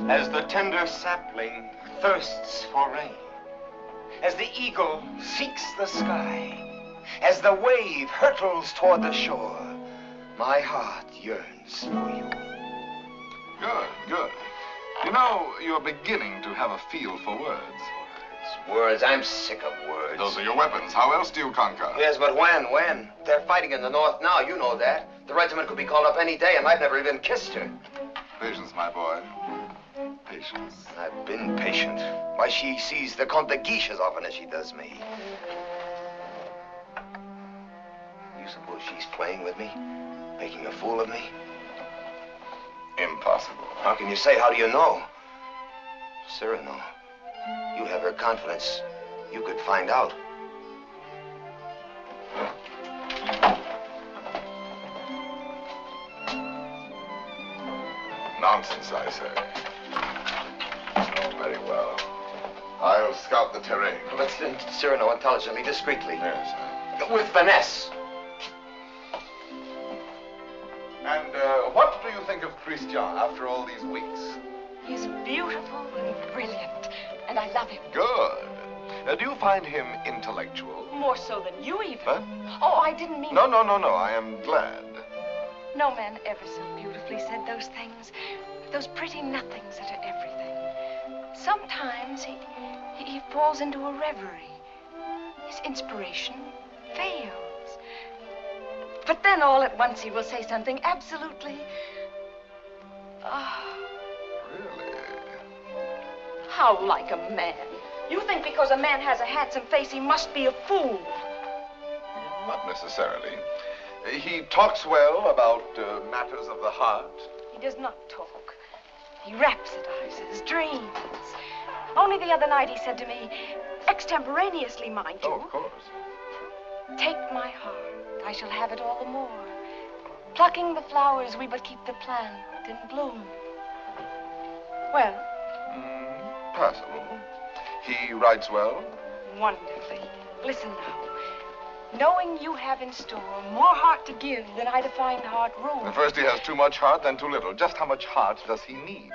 As the tender sapling thirsts for rain, as the eagle seeks the sky, as the wave hurtles toward the shore, my heart yearns for you. Good. You know, you're beginning to have a feel for words. Words? I'm sick of words. Those are your weapons. How else do you conquer? Yes, but when? They're fighting in the north now, you know that. The regiment could be called up any day, and I've never even kissed her. Patience, my boy. Patience. I've been patient. Why, she sees the Comte de Guiche as often as she does me. You suppose she's playing with me? Making a fool of me? Impossible. How can you say? How do you know? Cyrano, you have her confidence. You could find out. Nonsense, I say. Oh, very well. I'll scout the terrain. But Cyrano, intelligently, discreetly. Yes. With finesse. And what do you think of Christian after all these weeks? He's beautiful and brilliant, and I love him. Good. Do you find him intellectual? More so than you, even. Huh? Oh, I didn't mean... No. I am glad. No man ever so beautifully said those things. Those pretty nothings that are everything. Sometimes he falls into a reverie. His inspiration fails. But then all at once he will say something absolutely... Really? How like a man. You think because a man has a handsome face, he must be a fool. Not necessarily. He talks well about matters of the heart. He does not talk. He rhapsodizes, dreams. Only the other night he said to me, extemporaneously, mind you. Oh, of course. Take my heart. I shall have it all the more. Plucking the flowers, we but keep the plant in bloom. Well? Passable. He writes well? Wonderfully. Listen now. Knowing you have in store more heart to give than I to find heart room. First, he has too much heart, then too little. Just how much heart does he need?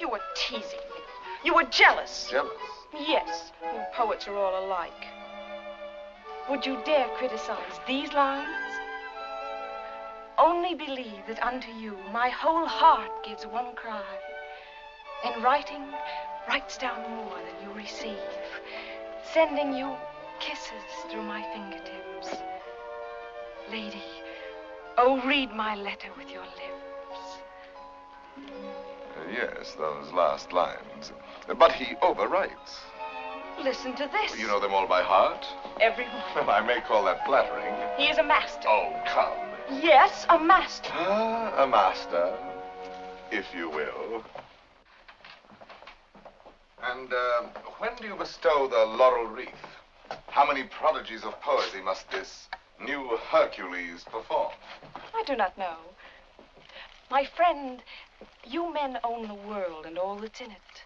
You were teasing me. You were jealous. Jealous? Yes. You poets are all alike. Would you dare criticize these lines? Only believe that unto you my whole heart gives one cry, and writing writes down more than you receive, sending you kisses through my fingertips. Lady, oh, read my letter with your lips. Yes, those last lines. But he overwrites. Listen to this. You know them all by heart? Every one. Well, I may call that flattering. He is a master. Oh, come. Yes, a master. A master, if you will. And when do you bestow the laurel wreath? How many prodigies of poesy must this new Hercules perform? I do not know. My friend, you men own the world and all that's in it.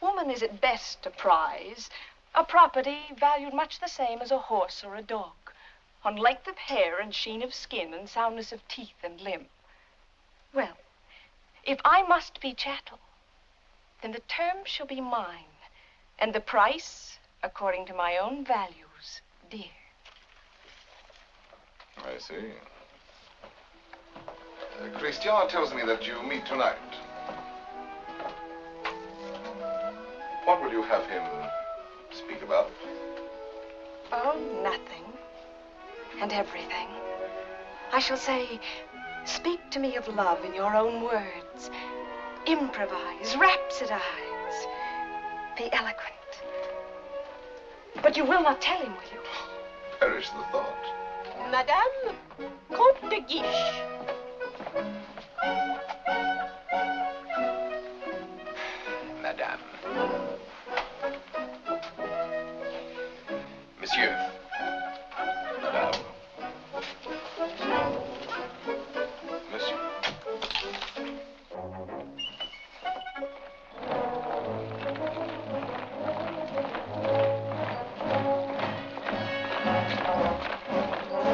Woman is at best a prize, a property valued much the same as a horse or a dog, on length of hair and sheen of skin and soundness of teeth and limb. Well, if I must be chattel, then the term shall be mine, and the price according to my own values, dear. I see. Christian tells me that you meet tonight. What will you have him speak about? Oh, nothing. And everything. I shall say, speak to me of love in your own words. Improvise, rhapsodize, be eloquent. But you will not tell him, will you? Perish the thought. Madame, Comte de Guiche. Madame. Monsieur. Madame. Monsieur.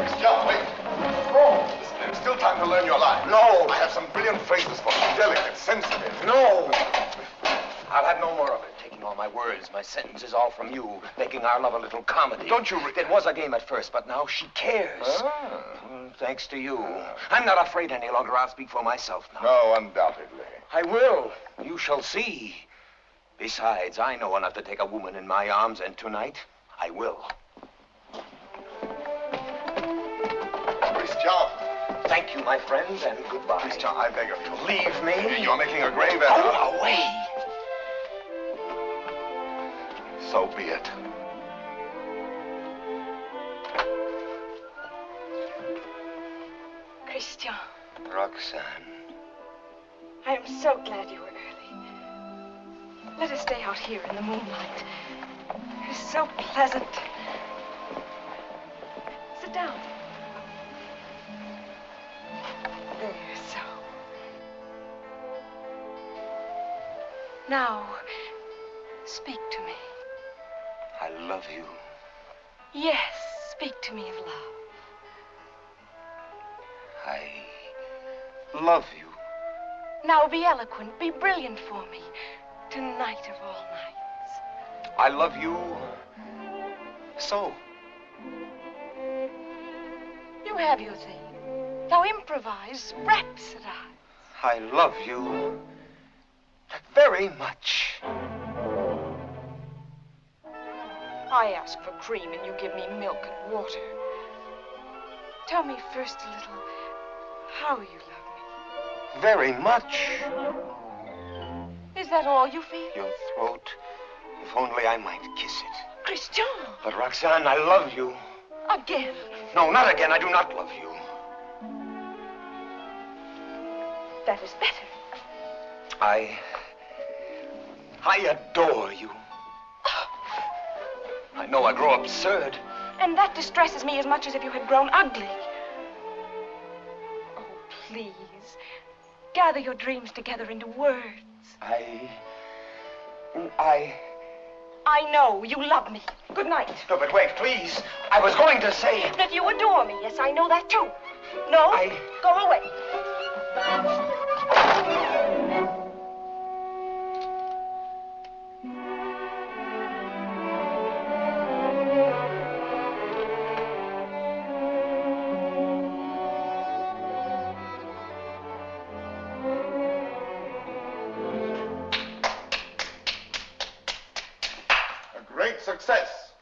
Christian, wait. No. Listen, there's still time to learn your line. No. I have some brilliant phrases for you. Delicate, sensitive. No. I'll have no more of it. Taking all my words, my sentences, all from you. Making our love a little comedy. Don't you... It was a game at first, but now she cares. Thanks to you. I'm not afraid any longer. I'll speak for myself now. No, undoubtedly. I will. You shall see. Besides, I know enough to take a woman in my arms, and tonight, I will. Christian. Thank you, my friend, and goodbye. Christian, I beg of you. Leave me. You're making a grave error. Go away. So be it. Christian. Roxane. I am so glad you were early. Let us stay out here in the moonlight. It is so pleasant. Sit down. There, so. Now, speak to me. I love you. Yes, speak to me of love. I love you. Now be eloquent, be brilliant for me. Tonight of all nights. I love you so. You have your thing. Now improvise, rhapsodize. I love you very much. I ask for cream and you give me milk and water. Tell me first a little how you love me. Very much. Is that all you feel? Your throat. If only I might kiss it. Christian! But Roxane, I love you. Again? No, not again. I do not love you. That is better. I adore you. I know I grow absurd. And that distresses me as much as if you had grown ugly. Oh, Gather your dreams together into words. I know you love me. Good night. No, but wait, please. I was going to say... That you adore me. Yes, I know that too. No? Go away. Success.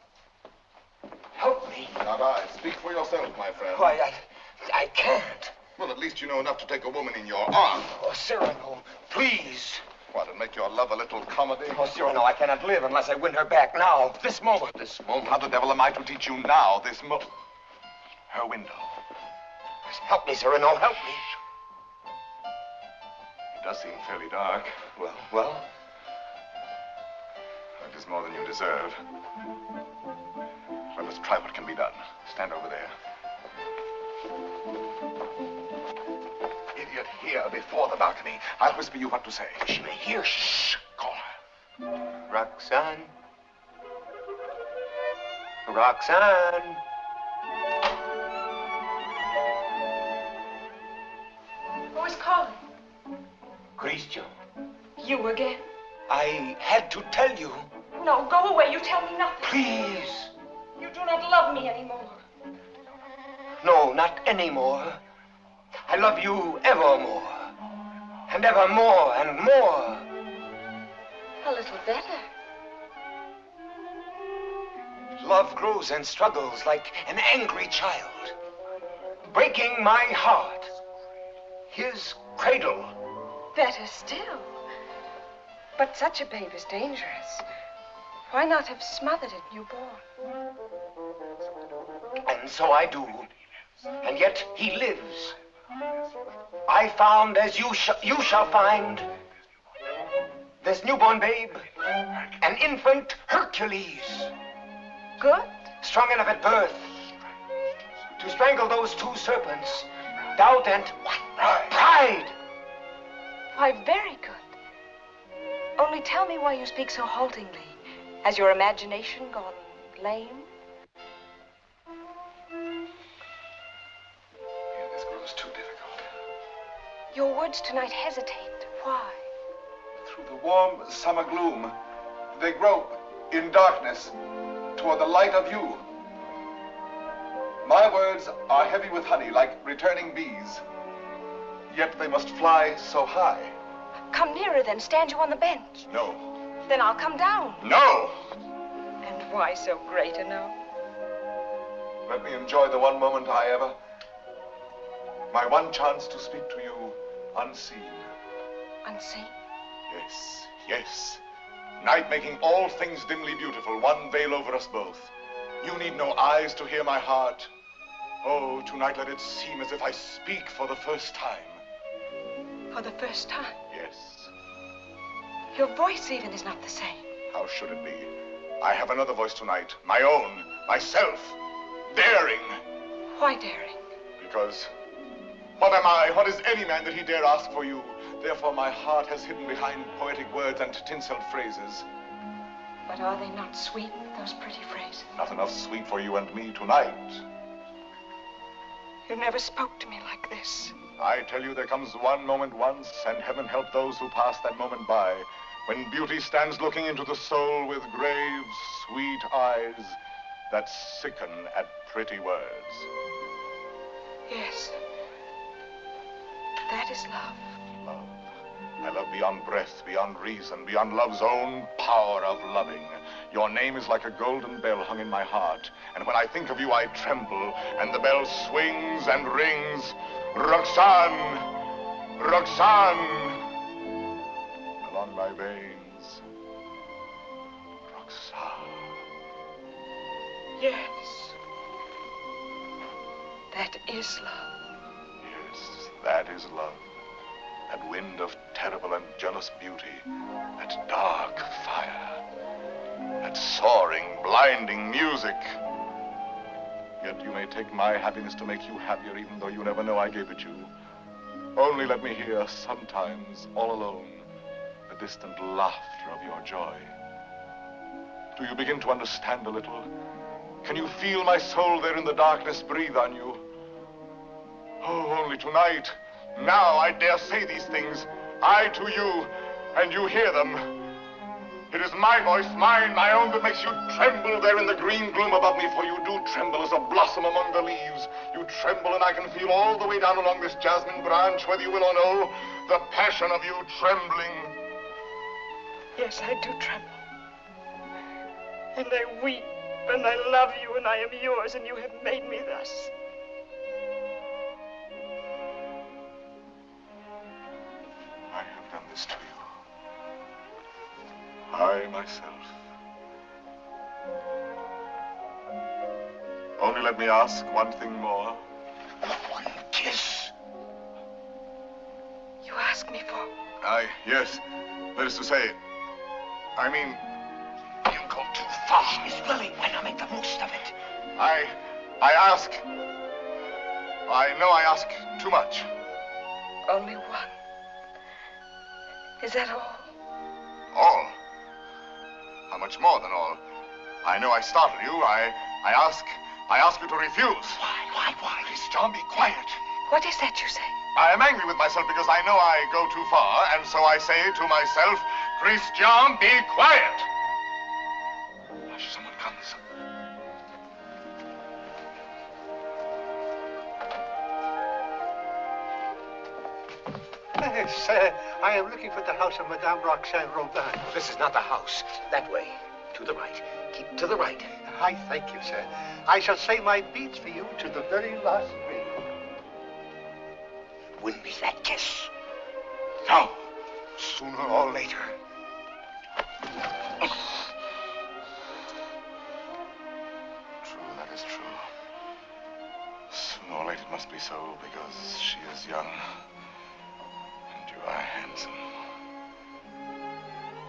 Help me. Not I. Speak for yourself, my friend. Why, I can't. Well, at least you know enough to take a woman in your arms. Oh, Cyrano, please. What, and make your love a little comedy? Oh, Cyrano, I cannot live unless I win her back now. This moment. This moment? How the devil am I to teach you now, this moment? Her window. Help me, Cyrano, help me. It does seem fairly dark. Well? It is more than you deserve. Well, let's try what can be done. Stand over there. Idiot, here before the balcony. I'll whisper you what to say. She may hear. Shh. Call her. Roxane. Roxane. Who is calling? Christian. You again? I had to tell you. No, go away. You tell me nothing. Please. You do not love me anymore. No, not anymore. I love you evermore. And evermore and more. A little better. Love grows and struggles like an angry child, breaking my heart. His cradle. Better still. But such a babe is dangerous. Why not have smothered it newborn? And so I do. And yet he lives. I found, as you shall find, this newborn babe, an infant Hercules. Good. Strong enough at birth to strangle those two serpents, doubt and pride. Why, very good. Only tell me why you speak so haltingly. Has your imagination gone lame? This grows too difficult. Your words tonight hesitate. Why? Through the warm summer gloom, they grope in darkness toward the light of you. My words are heavy with honey, like returning bees. Yet they must fly so high. Come nearer, then. Stand you on the bench. No. Then I'll come down. No! And why so great a no? Let me enjoy the one moment I ever... My one chance to speak to you unseen. Unseen? Yes, yes. Night making all things dimly beautiful, one veil over us both. You need no eyes to hear my heart. Oh, tonight let it seem as if I speak for the first time. For the first time? Yes. Your voice even is not the same. How should it be? I have another voice tonight, my own, myself, daring. Why daring? Because what am I? What is any man that he dare ask for you? Therefore my heart has hidden behind poetic words and tinseled phrases. But are they not sweet, those pretty phrases? Not enough sweet for you and me tonight. You never spoke to me like this. I tell you, there comes one moment once, and heaven help those who pass that moment by, when beauty stands looking into the soul with grave, sweet eyes that sicken at pretty words. Yes. That is love. Love. I love beyond breath, beyond reason, beyond love's own power of loving. Your name is like a golden bell hung in my heart, and when I think of you, I tremble, and the bell swings and rings. Roxane! Roxane! Along my veins. Roxane. Yes. That is love. Yes, that is love. That wind of terrible and jealous beauty. That dark fire. That soaring, blinding music. Yet you may take my happiness to make you happier, even though you never know I gave it you. Only let me hear, sometimes, all alone, the distant laughter of your joy. Do you begin to understand a little? Can you feel my soul there in the darkness breathe on you? Oh, only tonight, now I dare say these things, I to you, and you hear them. It is my voice, mine, my own, that makes you tremble there in the green gloom above me, for you do tremble as a blossom among the leaves. You tremble, and I can feel all the way down along this jasmine branch, whether you will or no, the passion of you trembling. Yes, I do tremble. And I weep, and I love you, and I am yours, and you have made me thus. I have done this to you. I myself. Only let me ask one thing more. One kiss. You ask me for? Yes. That is to say, I mean, You go too far. Miss Willie, why not make the most of it? I ask. I know I ask too much. Only one. Is that all? All? How much more than all? I know I startle you. I ask you to refuse. Why? John, be quiet. What is that you say? I am angry with myself because I know I go too far, and so I say to myself, Christian, be quiet. Hush, someone comes. Yes, I am looking for the house of Madame Roxane Robin. This is not the house. That way. To the right. Keep to the right. I thank you, sir. I shall say my beads for you to the very last ring. Win me that kiss. No. Sooner or later. True, that is true. Sooner or later it must be so, because she is young. And you are handsome.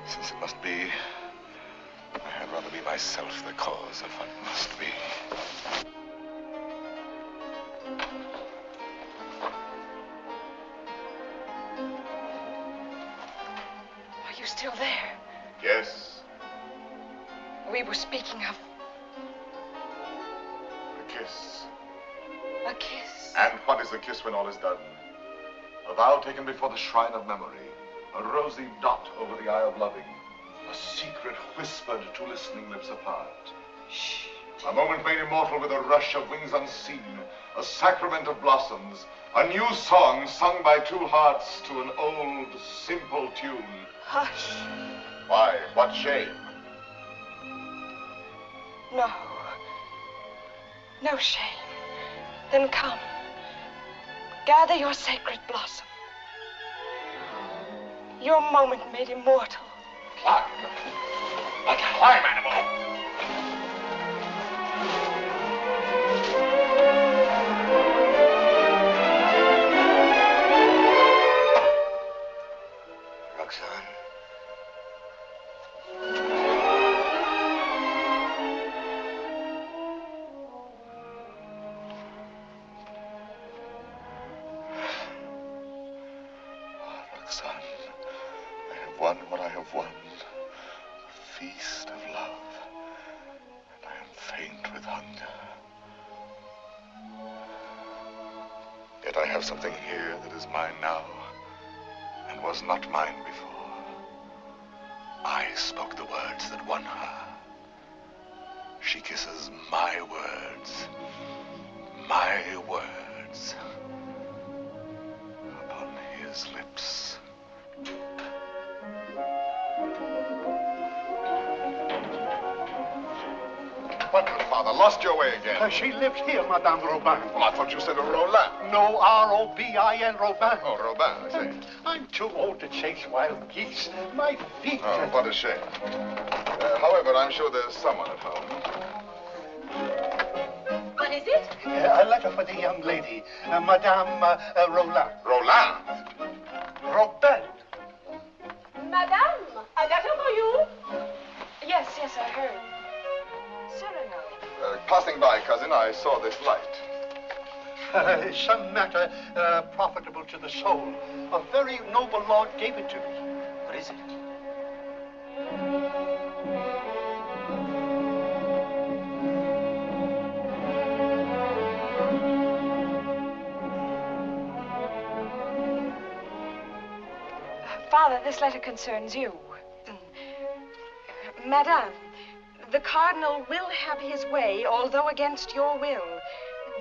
Since it must be, I had rather be myself the cause of what must be. Are you still there? Yes, We were speaking of a kiss. a kiss. And what is a kiss when all is done? A vow taken before the shrine of memory. A rosy dot over the eye of loving. A secret whispered to listening lips apart. Shh. A moment made immortal with a rush of wings unseen. A sacrament of blossoms. A new song sung by two hearts to an old, simple tune. Hush. Why, what shame? No. No shame. Then come. Gather your sacred blossom. Your moment made immortal. Climb. Like a climb animal. Roxane. Roxane, I have won what I have won. A feast of love. And I am faint with hunger. Yet I have something here that is mine now, and was not mine before. I spoke the words that won her. She kisses my words. My words. Upon his lips. What, good father? Lost your way again? She lives here, Madame Robin. Well, I thought you said Roland. No, R-O-B-I-N, Robin. Oh, Robin, I see. I'm too old to chase wild geese. My feet... Oh, what a shame. However, I'm sure there's someone at home. What is it? A letter for the young lady, Madame Roland. Roland? Robin. Madame, a letter for you? Yes, I heard. Cyrano. Passing by, cousin, I saw this light. Some matter profitable to the soul. A very noble lord gave it to me. What is it? Father, this letter concerns you. Madame, the Cardinal will have his way, although against your will.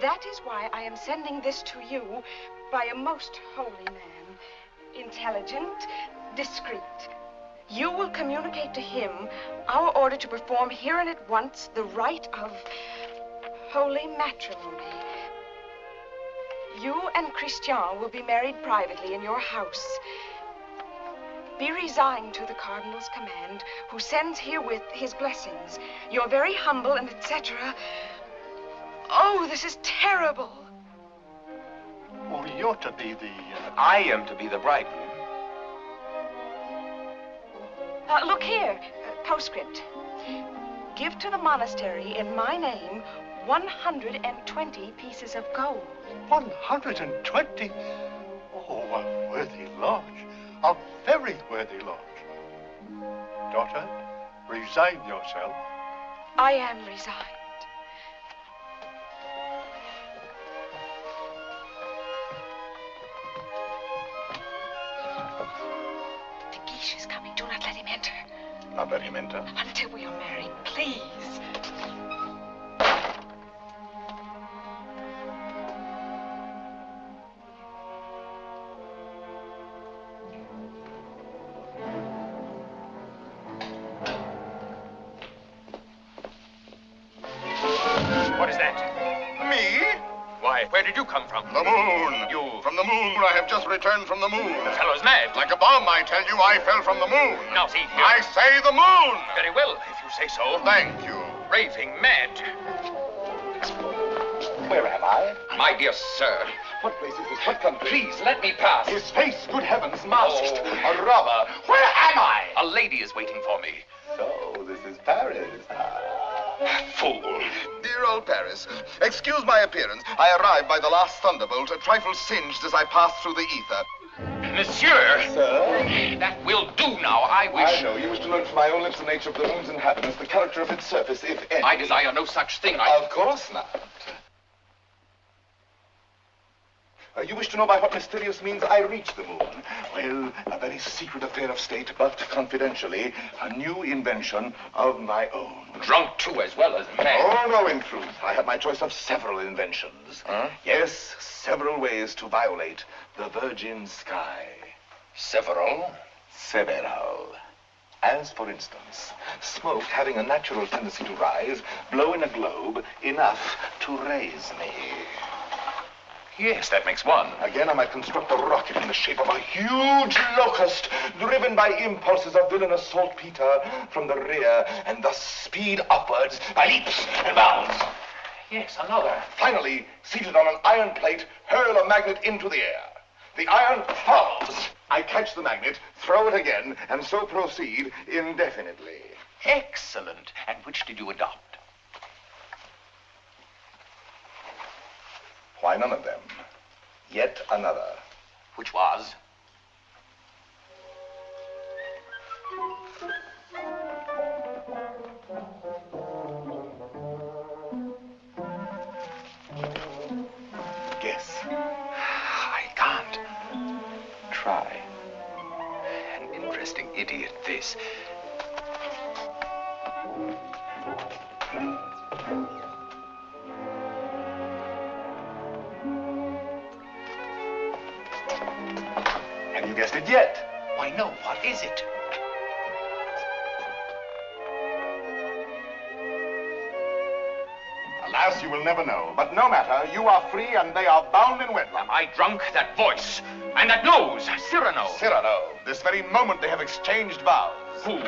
That is why I am sending this to you by a most holy man. Intelligent, discreet. You will communicate to him our order to perform here and at once the rite of holy matrimony. You and Christian will be married privately in your house. Be resigned to the Cardinal's command, who sends herewith his blessings. You're very humble and etc. Oh, this is terrible. Well, you're to be the... I am to be the bridegroom. Look here, postscript. Give to the monastery in my name 120 pieces of gold. 120? Oh, a worthy lodge. A very worthy lodge. Daughter, resign yourself. I am resigned. De Guiche is coming. Do not let him enter. Not let him enter. Until we are married, please. What is that? Me? Why, where did you come from? The moon. You... From the moon. I have just returned from the moon. The fellow's mad. Like a bomb, I tell you, I fell from the moon. Now, see here. I say the moon. Very well, if you say so. Thank you. Raving mad. Where am I? My dear sir. What place is this? What country? Please, let me pass. His face, good heavens, masked. Oh. A robber. Where am I? A lady is waiting for me. So, this is Paris. Fool. Dear old Paris, excuse my appearance. I arrived by the last thunderbolt, a trifle singed as I passed through the ether. Monsieur! Sir? That will do now. I wish... I know. You wish to learn from my own lips the nature of the moon's inhabitants, the character of its surface, if any. I desire no such thing. Of course not. You wish to know by what mysterious means I reached the moon? Well, a very secret affair of state, but confidentially, a new invention of my own. Drunk, too, as well as mad. Oh, no, in truth. I had my choice of several inventions. Huh? Yes, several ways to violate the virgin sky. Several? Several. As, for instance, smoke having a natural tendency to rise, blow in a globe enough to raise me. Yes, that makes one. Again, I might construct a rocket in the shape of a huge locust, driven by impulses of villainous saltpeter from the rear, and thus speed upwards by leaps and bounds. Yes, another. Finally, seated on an iron plate, hurl a magnet into the air. The iron falls. I catch the magnet, throw it again, and so proceed indefinitely. Excellent. And which did you adopt? Why, none of them. Yet another. Which was? Guess. I can't. Try. An interesting idiot, this. Have you guessed it yet? Why, no. What is it? Alas, you will never know. But no matter, you are free and they are bound in wedlock. Am I drunk? That voice. And that nose. Cyrano. Cyrano. This very moment they have exchanged vows. Fool.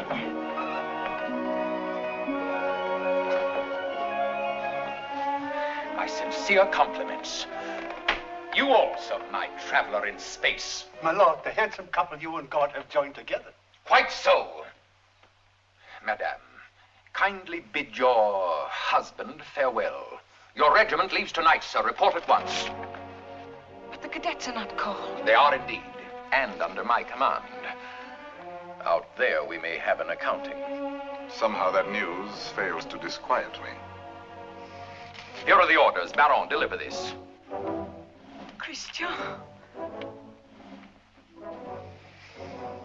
My sincere compliments. You also, my traveler in space. My lord, the handsome couple you and God have joined together. Quite so. Madame, kindly bid your husband farewell. Your regiment leaves tonight, sir. Report at once. But the cadets are not called. They are indeed, and under my command. Out there we may have an accounting. Somehow that news fails to disquiet me. Here are the orders. Baron, deliver this. Christian.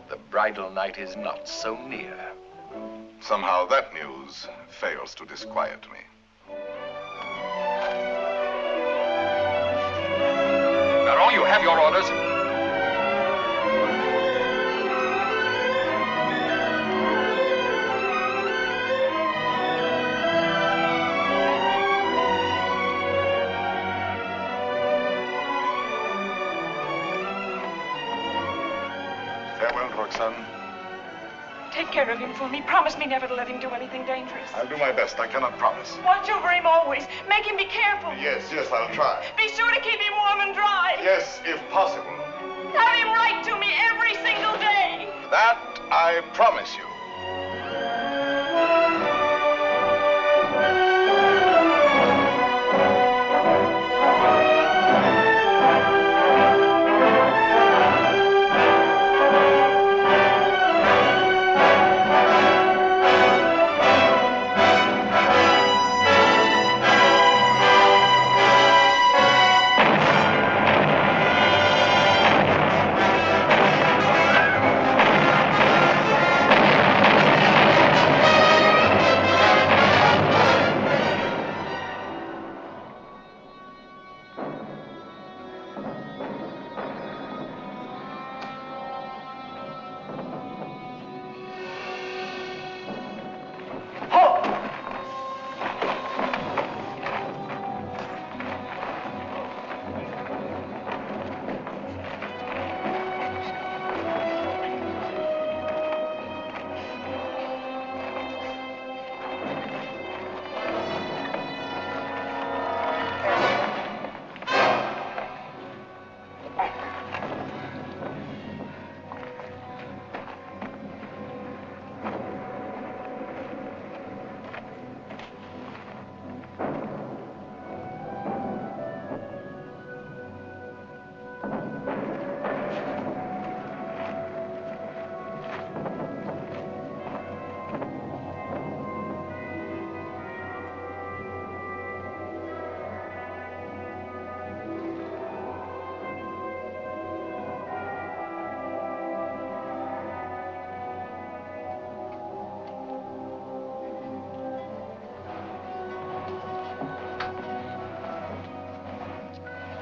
The bridal night is not so near. Somehow that news fails to disquiet me. Baron, you have your orders. Farewell, Roxane. Take care of him for me. Promise me never to let him do anything dangerous. I'll do my best. I cannot promise. Watch over him always. Make him be careful. Yes, I'll try. Be sure to keep him warm and dry. Yes, if possible. Have him write to me every single day. That I promise you.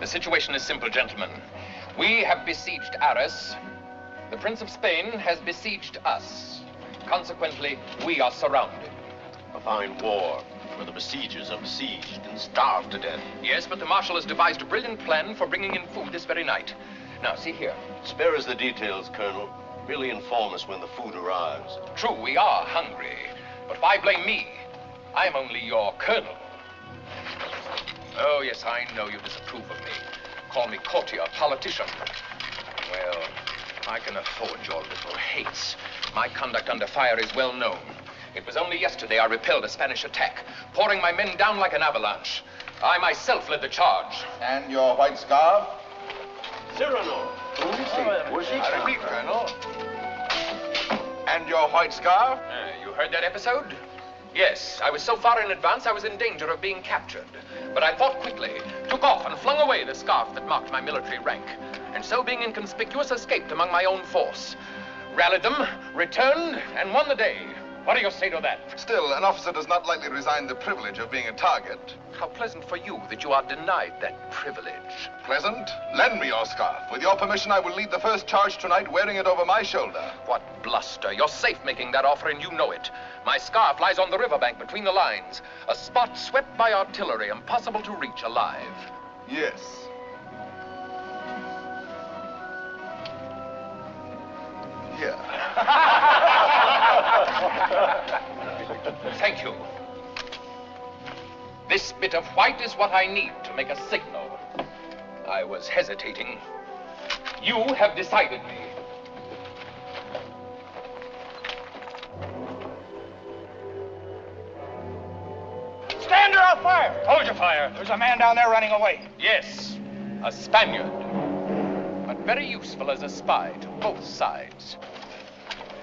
The situation is simple, gentlemen. We have besieged Arras. The Prince of Spain has besieged us. Consequently, we are surrounded. A fine war, where the besiegers are besieged and starved to death. Yes, but the Marshal has devised a brilliant plan for bringing in food this very night. Now, see here. Spare us the details, Colonel. Merely inform us when the food arrives. True, we are hungry. But why blame me? I'm only your colonel. Oh, yes, I know you disapprove of me. Call me courtier, politician. Well, I can afford your little hates. My conduct under fire is well known. It was only yesterday I repelled a Spanish attack, pouring my men down like an avalanche. I myself led the charge. And your white scarf? Cyrano. I repeat, Colonel. And your white scarf? You heard that episode? Yes, I was so far in advance I was in danger of being captured. But I thought quickly, took off and flung away the scarf that marked my military rank, and so being inconspicuous, escaped among my own force. Rallied them, returned, and won the day. What do you say to that? Still, an officer does not lightly resign the privilege of being a target. How pleasant for you that you are denied that privilege. Pleasant? Lend me your scarf. With your permission, I will lead the first charge tonight wearing it over my shoulder. What bluster. You're safe making that offer, and you know it. My scarf lies on the riverbank between the lines, a spot swept by artillery, impossible to reach alive. Yes. Here. Thank you. This bit of white is what I need to make a signal. I was hesitating. You have decided me. Stand or I'll fire! Hold your fire. There's a man down there running away. Yes, a Spaniard. But very useful as a spy to both sides.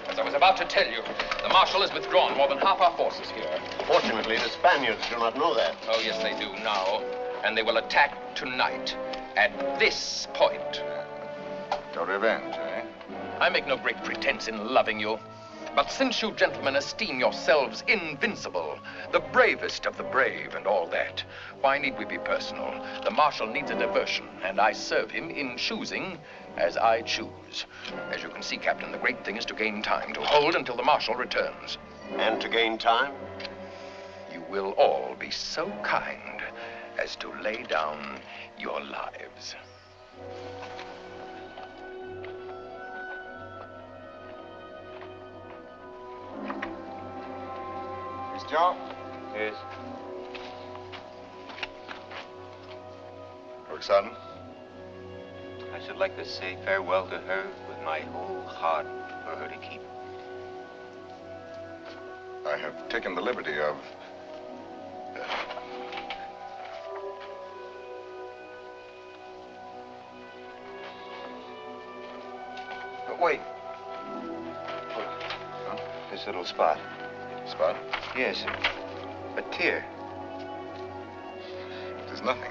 As I was about to tell you, the Marshal has withdrawn more than half our forces here. Fortunately, the Spaniards do not know that. Oh, yes, they do now. And they will attack tonight at this point. Your revenge, eh? I make no great pretense in loving you. But since you gentlemen esteem yourselves invincible, the bravest of the brave and all that, why need we be personal? The Marshal needs a diversion, and I serve him in choosing as I choose. As you can see, Captain, the great thing is to gain time, to hold until the Marshal returns. And to gain time? You will all be so kind as to lay down your lives. John? Yes. Roxane? I should like to say farewell to her with my whole heart for her to keep. I have taken the liberty of... But wait. Huh? This little spot. Spot? Yes, a tear. It is nothing.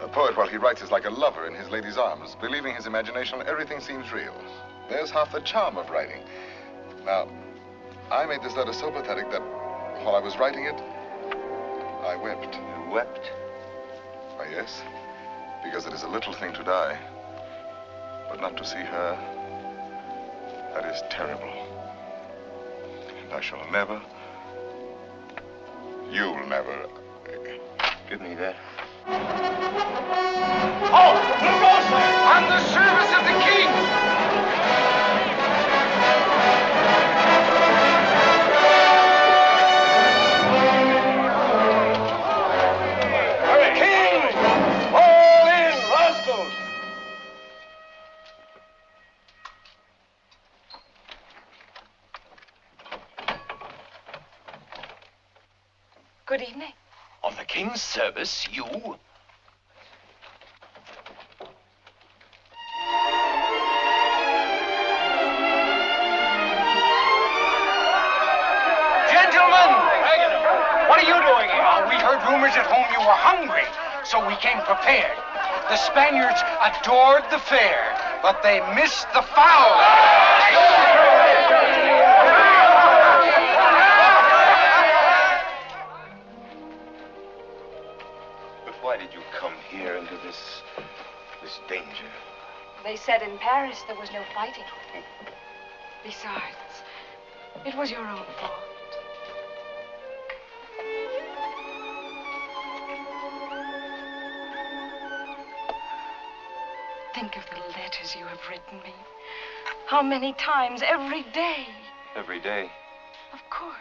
A poet, while he writes, is like a lover in his lady's arms. Believing his imagination, everything seems real. There's half the charm of writing. Now, I made this letter so pathetic that while I was writing it, I wept. You wept? Why, yes, because it is a little thing to die. But not to see her, that is terrible. And I shall never... You'll never... Give me that. Oh, the Roxane! On the service of the king! King! All in, rascals! Good evening. On the king's service, you? Gentlemen! What are you doing here? We heard rumors at home you were hungry, so we came prepared. The Spaniards adored the fare, but they missed the fowl. Why did you come here into this danger? They said in Paris there was no fighting. Besides, it was your own fault. Think of the letters you have written me. How many times every day? Every day. Of course.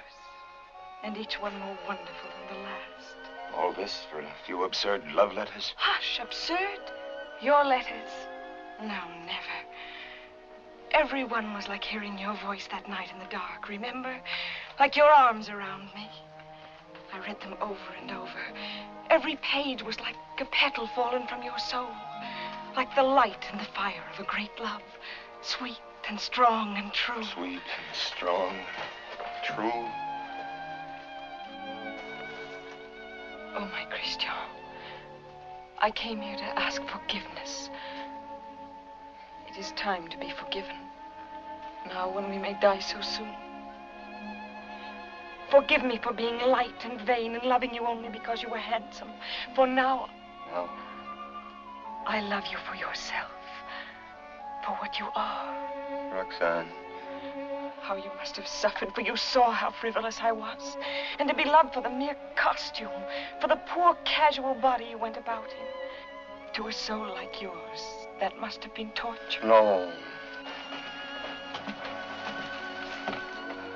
And each one more wonderful than the last. All this for a few absurd love letters? Hush, absurd? Your letters? No, never. Every one was like hearing your voice that night in the dark, remember? Like your arms around me. I read them over and over. Every page was like a petal fallen from your soul. Like the light and the fire of a great love. Sweet and strong and true. Sweet and strong, true. Oh, my Christian, I came here to ask forgiveness. It is time to be forgiven. Now, when we may die so soon. Forgive me for being light and vain and loving you only because you were handsome. For now, No. I love you for yourself. For what you are. Roxane. How you must have suffered, for you saw how frivolous I was. And to be loved for the mere costume, for the poor casual body you went about in. To a soul like yours, that must have been torture. No.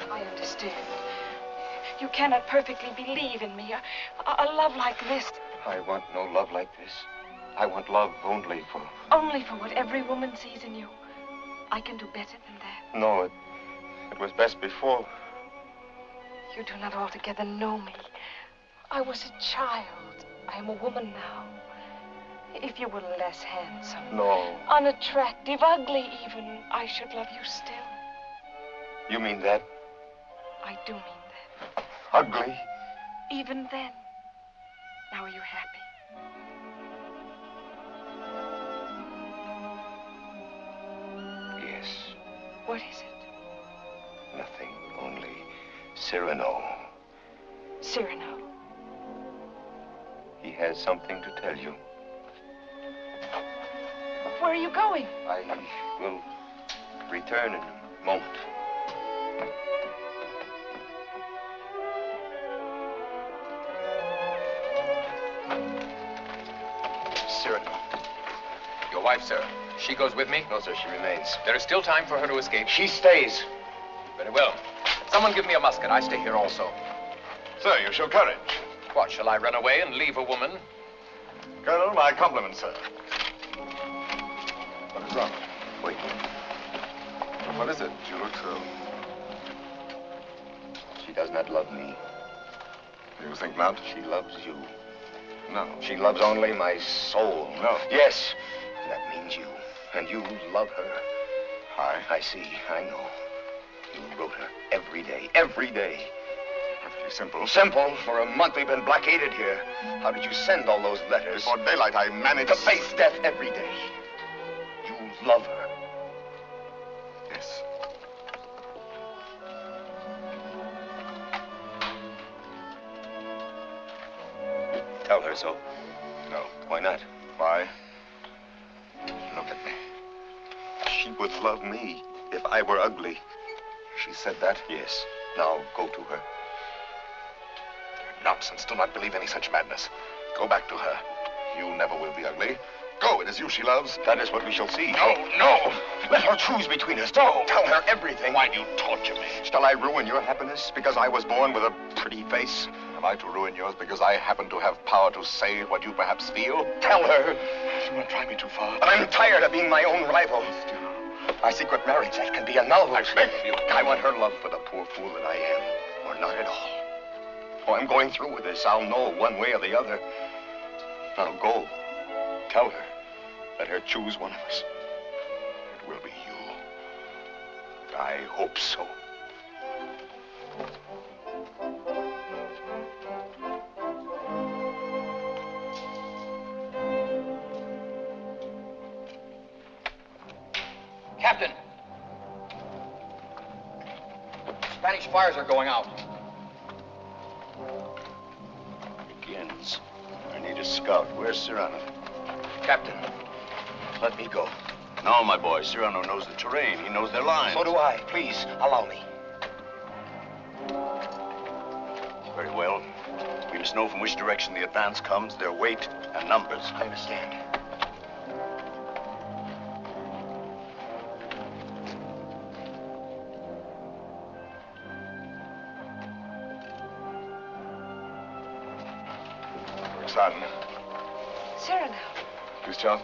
I understand. You cannot perfectly believe in me. A love like this. I want no love like this. I want love only for... Only for what every woman sees in you. I can do better than that. No, it was best before. You do not altogether know me. I was a child. I am a woman now. If you were less handsome, No. unattractive, ugly even, I should love you still. You mean that? I do mean that. Ugly? Even then. Now are you happy? Yes. What is it? Nothing. Only Cyrano. Cyrano. He has something to tell you. Where are you going? I will return in a moment. Cyrano. Your wife, sir. She goes with me? No, sir, she remains. There is still time for her to escape. She stays. Very well. Someone give me a musket. I stay here also. Sir, you show courage. What, shall I run away and leave a woman? Colonel, my compliments, sir. What is wrong? Wait. What is it? You look so... She does not love me. You think not? She loves you. No. She loves only my soul. No. Yes. That means you. And you love her. I see. I know. You wrote her every day. Every day. Perfectly simple. Simple? For a month we've been blockaded here. How did you send all those letters? Before daylight, I managed to face death every day. You love her. Yes. Tell her so. No. Why not? Why? Look at me. She would love me if I were ugly. She said that? Yes. Now go to her. Nonsense. Do not believe any such madness. Go back to her. You never will be ugly. Go. It is you she loves. That is what we shall see. No, no. Let her choose between us. No. Tell her everything. Why do you torture me? Shall I ruin your happiness because I was born with a pretty face? Am I to ruin yours because I happen to have power to say what you perhaps feel? Tell her. Do not try me too far. I'm tired of being my own rival. Our secret marriage, that can be annulled. I beg of you. I want her love for the poor fool that I am, or not at all. Oh, I'm going through with this. I'll know one way or the other. Now go. Tell her. Let her choose one of us. It will be you. I hope so. Captain! Spanish fires are going out. Begins. I need a scout. Where's Cyrano? Captain. Let me go. No, my boy. Cyrano knows the terrain. He knows their lines. So do I. Please, allow me. Very well. We must know from which direction the advance comes, their weight and numbers. I understand. Roxane. Cyrano. Christian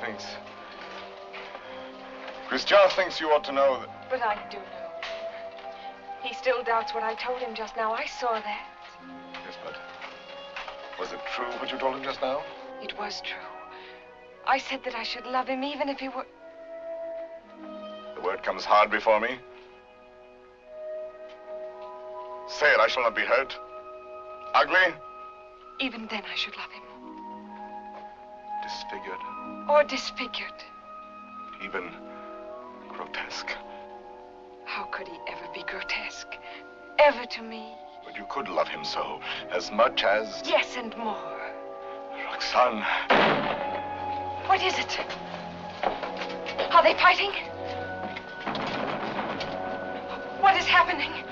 thinks you ought to know that... But I do know. He still doubts what I told him just now. I saw that. Yes, but was it true what you told him just now? It was true. I said that I should love him even if he were... The word comes hard before me. Say it, I shall not be hurt. Ugly? Even then I should love him. Disfigured? Or disfigured. Even grotesque. How could he ever be grotesque? Ever to me? But you could love him so, as much as... Yes, and more. Roxane. What is it? Are they fighting? What is happening?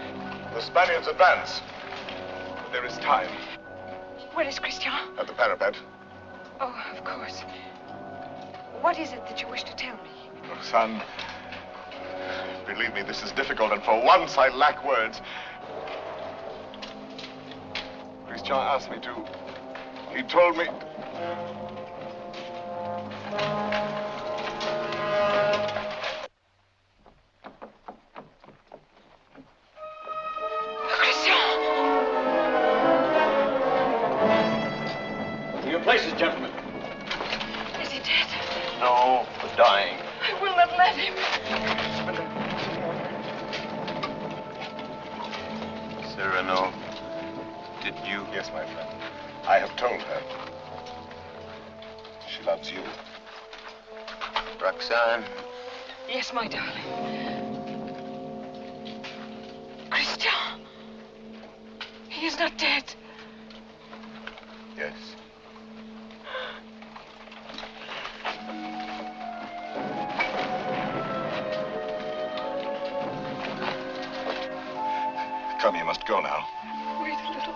The Spaniards advance. But there is time. Where is Christian? At the parapet. Oh, of course. What is it that you wish to tell me? Roxane, believe me, this is difficult, and for once I lack words. Christian asked me to. He told me... Christian! dying. I will not let him. Cyrano, did you? Yes, my friend. I have told her. She loves you. Roxane. Yes, my darling. Christian. He is not dead. Yes. Come, you must go now. Wait a little.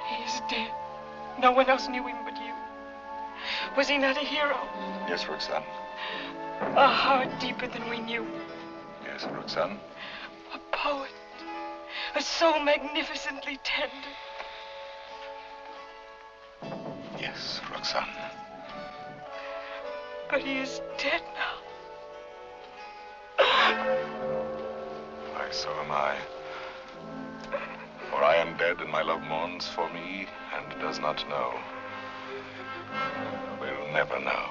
He is dead. No one else knew him but you. Was he not a hero? Yes, Roxane. A heart deeper than we knew. Yes, Roxane. A poet. A soul magnificently tender. Yes, Roxane. But he is dead now. Why, so am I. For I am dead, and my love mourns for me, and does not know. Will never know.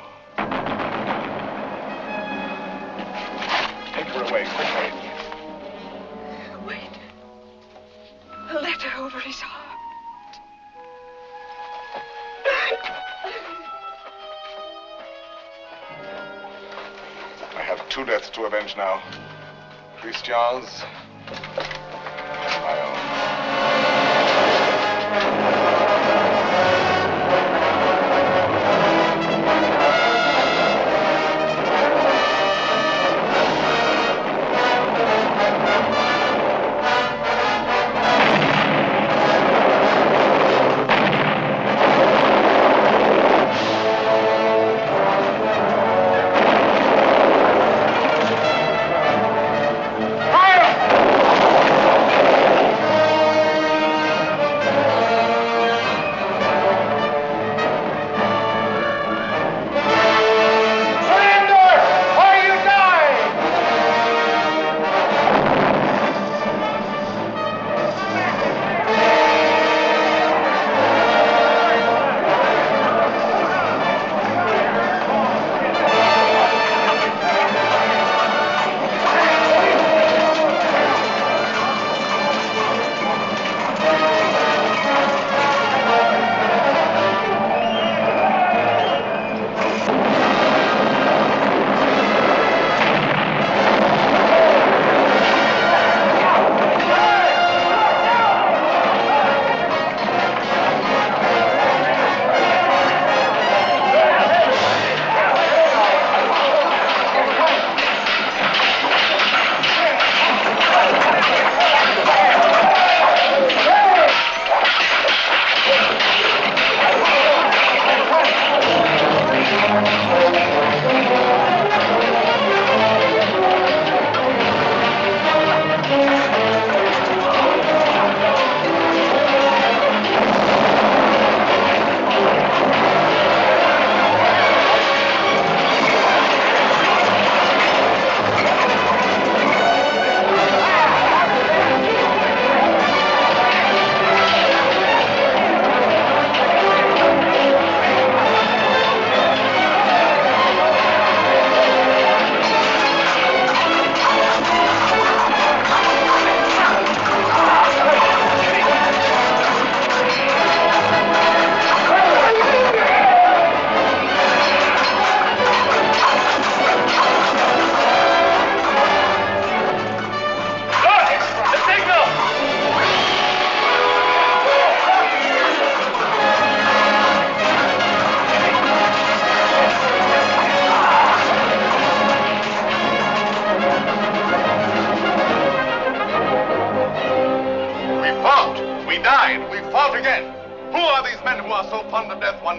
Take her away, quickly. Wait. A letter over his heart. I have 2 deaths to avenge now. Christian's and my own.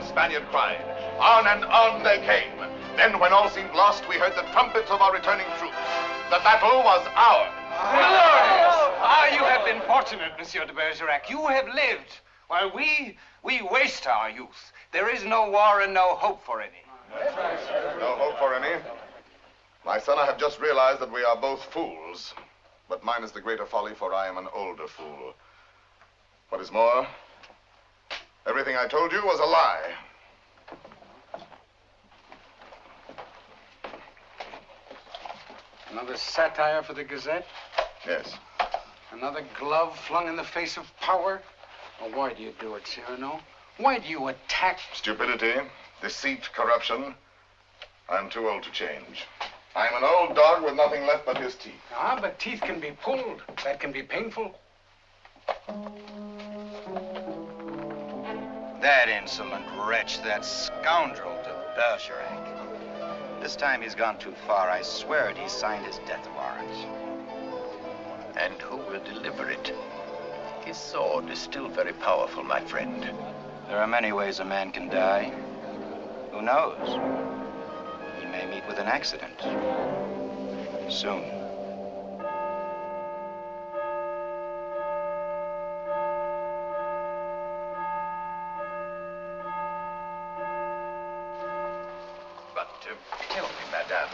Spaniard cried. On and on they came. Then, when all seemed lost, we heard the trumpets of our returning troops. The battle was ours. Glorious! You have been fortunate, Monsieur de Bergerac. You have lived, while we waste our youth. There is no war and no hope for any. No hope for any? My son, I have just realized that we are both fools. But mine is the greater folly, for I am an older fool. What is more, everything I told you was a lie. Another satire for the Gazette? Yes. Another glove flung in the face of power? Well, why do you do it, Cyrano? Why do you attack? Stupidity, deceit, corruption. I'm too old to change. I'm an old dog with nothing left but his teeth. Ah, but teeth can be pulled. That can be painful. That insolent wretch, that scoundrel de Bergerac. This time he's gone too far. I swear it, he signed his death warrant. And who will deliver it? His sword is still very powerful, my friend. There are many ways a man can die. Who knows? He may meet with an accident. Soon. But tell me, madame,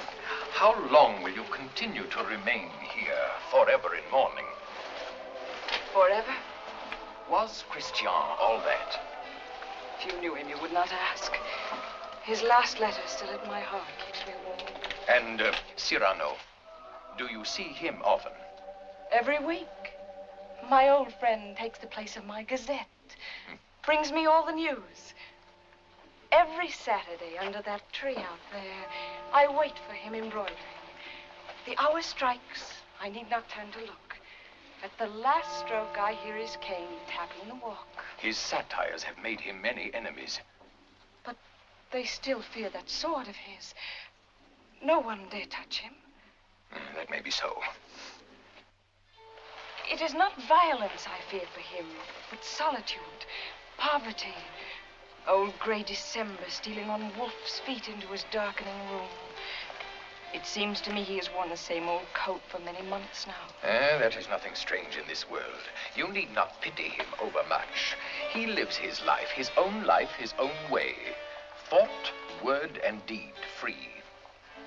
how long will you continue to remain here, forever in mourning? Forever? Was Christian all that? If you knew him, you would not ask. His last letter still at my heart keeps me warm. And Cyrano, do you see him often? Every week. My old friend takes the place of my Gazette. Brings me all the news. Every Saturday under that tree out there, I wait for him embroidering. The hour strikes. I need not turn to look. At the last stroke, I hear his cane tapping the walk. His satires have made him many enemies. But they still fear that sword of his. No one dare touch him. That may be so. It is not violence I fear for him, but solitude, poverty. Old gray December stealing on wolf's feet into his darkening room. It seems to me he has worn the same old coat for many months now. That is nothing strange in this world. You need not pity him overmuch. He lives his life, his own way. Thought, word, and deed free.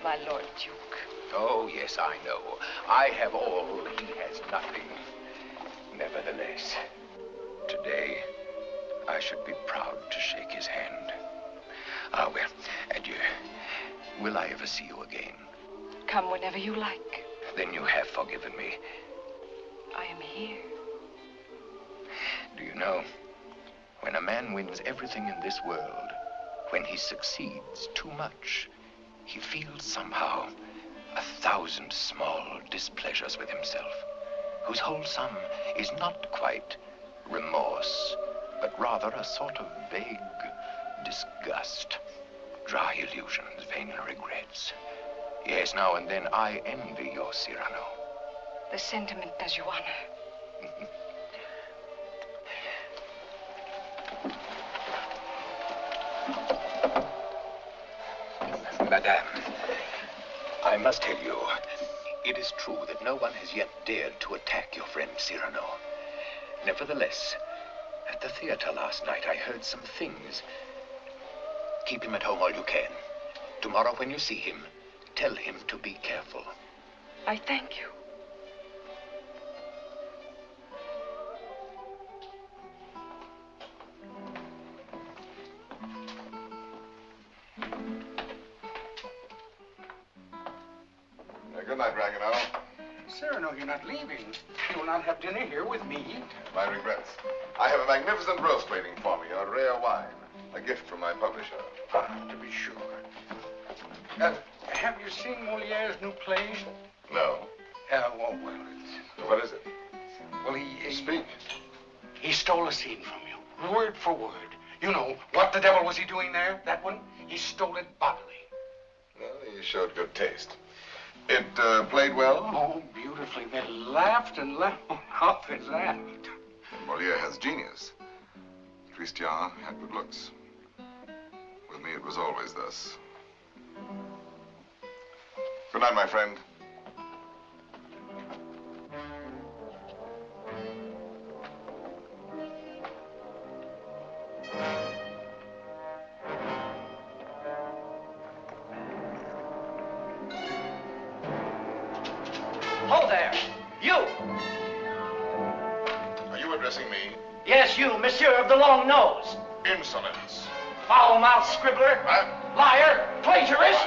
My Lord Duke. Oh, yes, I know. I have all, he has nothing. Nevertheless, today, I should be proud to shake his hand. Ah, well, adieu. Will I ever see you again? Come whenever you like. Then you have forgiven me. I am here. Do you know, when a man wins everything in this world, when he succeeds too much, he feels somehow 1,000 small displeasures with himself, whose whole sum is not quite remorse, but rather a sort of vague disgust, dry illusions, vain regrets. Yes, now and then I envy your Cyrano. The sentiment does you honor. Madame, I must tell you, it is true that no one has yet dared to attack your friend Cyrano. Nevertheless, at the theater last night, I heard some things. Keep him at home all you can. Tomorrow when you see him, tell him to be careful. I thank you. Good night, Ragueneau. Cyrano, you're not leaving. You will not have dinner here with me. My regrets. I have a magnificent roast waiting for me, a rare wine. A gift from my publisher. To be sure. Have you seen Moliere's new play? No. Well, it's... What is it? Well, he... Speak. He stole a scene from you, word for word. You know, what the devil was he doing there? That one? He stole it bodily. Well, he showed good taste. It played well? Oh, beautifully. They laughed and laughed. How is that? Moliere has genius. Christian had good looks. With me, it was always thus. Good night, my friend. Ho there! You! Are you addressing me? Yes, you, monsieur of the long nose. Insolence. Foul-mouthed scribbler. Liar. Plagiarist.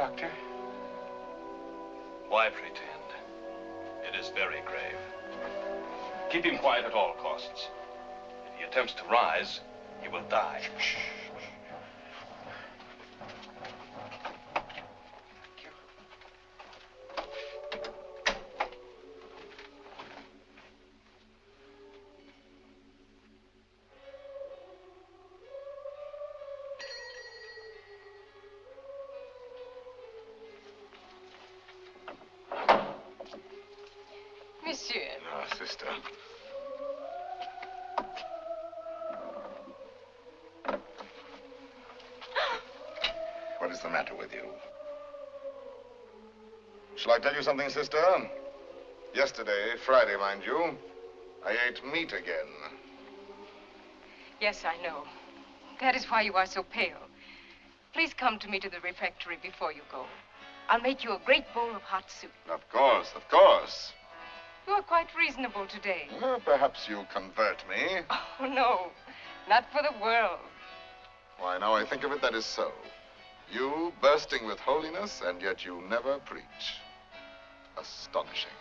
Doctor? Why pretend? It is very grave. Keep him quiet at all costs. If he attempts to rise, he will die. Shh. Monsieur. Ah, sister. What is the matter with you? Shall I tell you something, sister? Yesterday, Friday, mind you, I ate meat again. Yes, I know. That is why you are so pale. Please come to me to the refectory before you go. I'll make you a great bowl of hot soup. Of course, of course. You are quite reasonable today. Well, perhaps you'll convert me. Oh, no. Not for the world. Why, now I think of it, that is so. You bursting with holiness, and yet you never preach. Astonishing.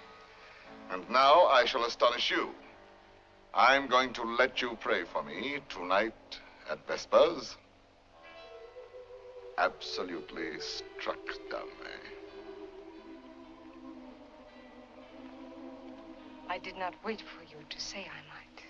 And now I shall astonish you. I'm going to let you pray for me tonight at Vespers. Absolutely struck dumb, eh? I did not wait for you to say I might.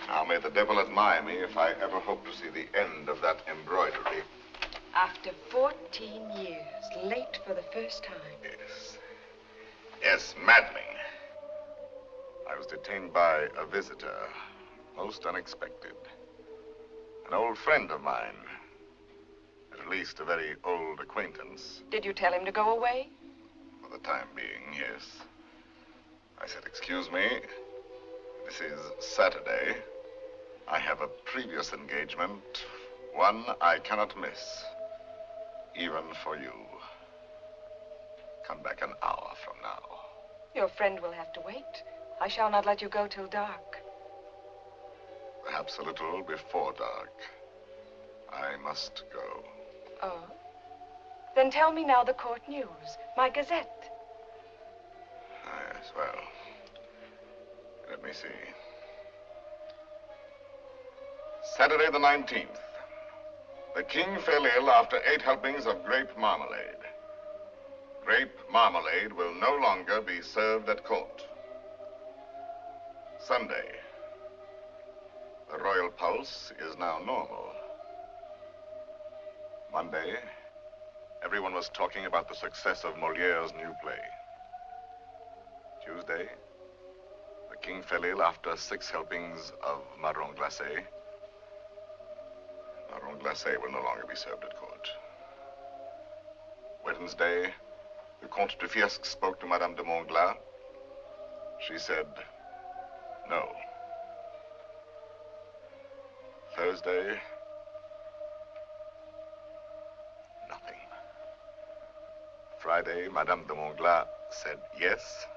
Now, may the devil admire me if I ever hope to see the end of that embroidery. After 14 years, late for the first time. Yes. Yes, maddening. I was detained by a visitor, most unexpected. An old friend of mine. At least a very old acquaintance. Did you tell him to go away? For the time being, yes. I said, excuse me, this is Saturday. I have a previous engagement, one I cannot miss, even for you. Come back an hour from now. Your friend will have to wait. I shall not let you go till dark. Perhaps a little before dark. I must go. Oh? Then tell me now the court news, my gazette. Yes, well, let me see. Saturday the 19th. The king fell ill after 8 helpings of grape marmalade. Grape marmalade will no longer be served at court. Sunday. The royal pulse is now normal. Monday, everyone was talking about the success of Moliere's new play. Tuesday, the king fell ill after 6 helpings of marron glacé. Marron glacé will no longer be served at court. Wednesday, the Comte de Fiesque spoke to Madame de Montglat. She said no. Thursday, nothing. Friday, Madame de Montglat said yes.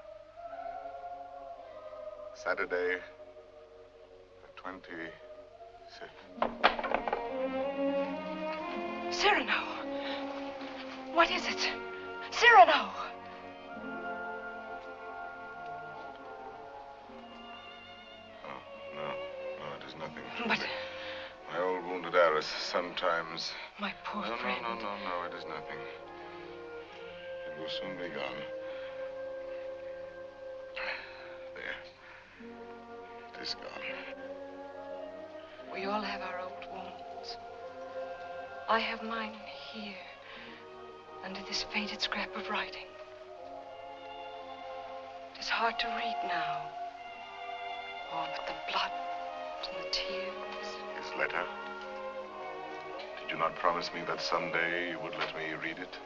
Saturday, the 26th. Cyrano! What is it? Cyrano! Oh, no, it is nothing. But... my old wounded heiress sometimes... My poor no, friend. No, it is nothing. It will soon be gone. There. It is gone. We all have our old wounds. I have mine here, under this faded scrap of writing. It is hard to read now. Oh, but the blood and the tears. His letter. Did you not promise me that someday you would let me read it?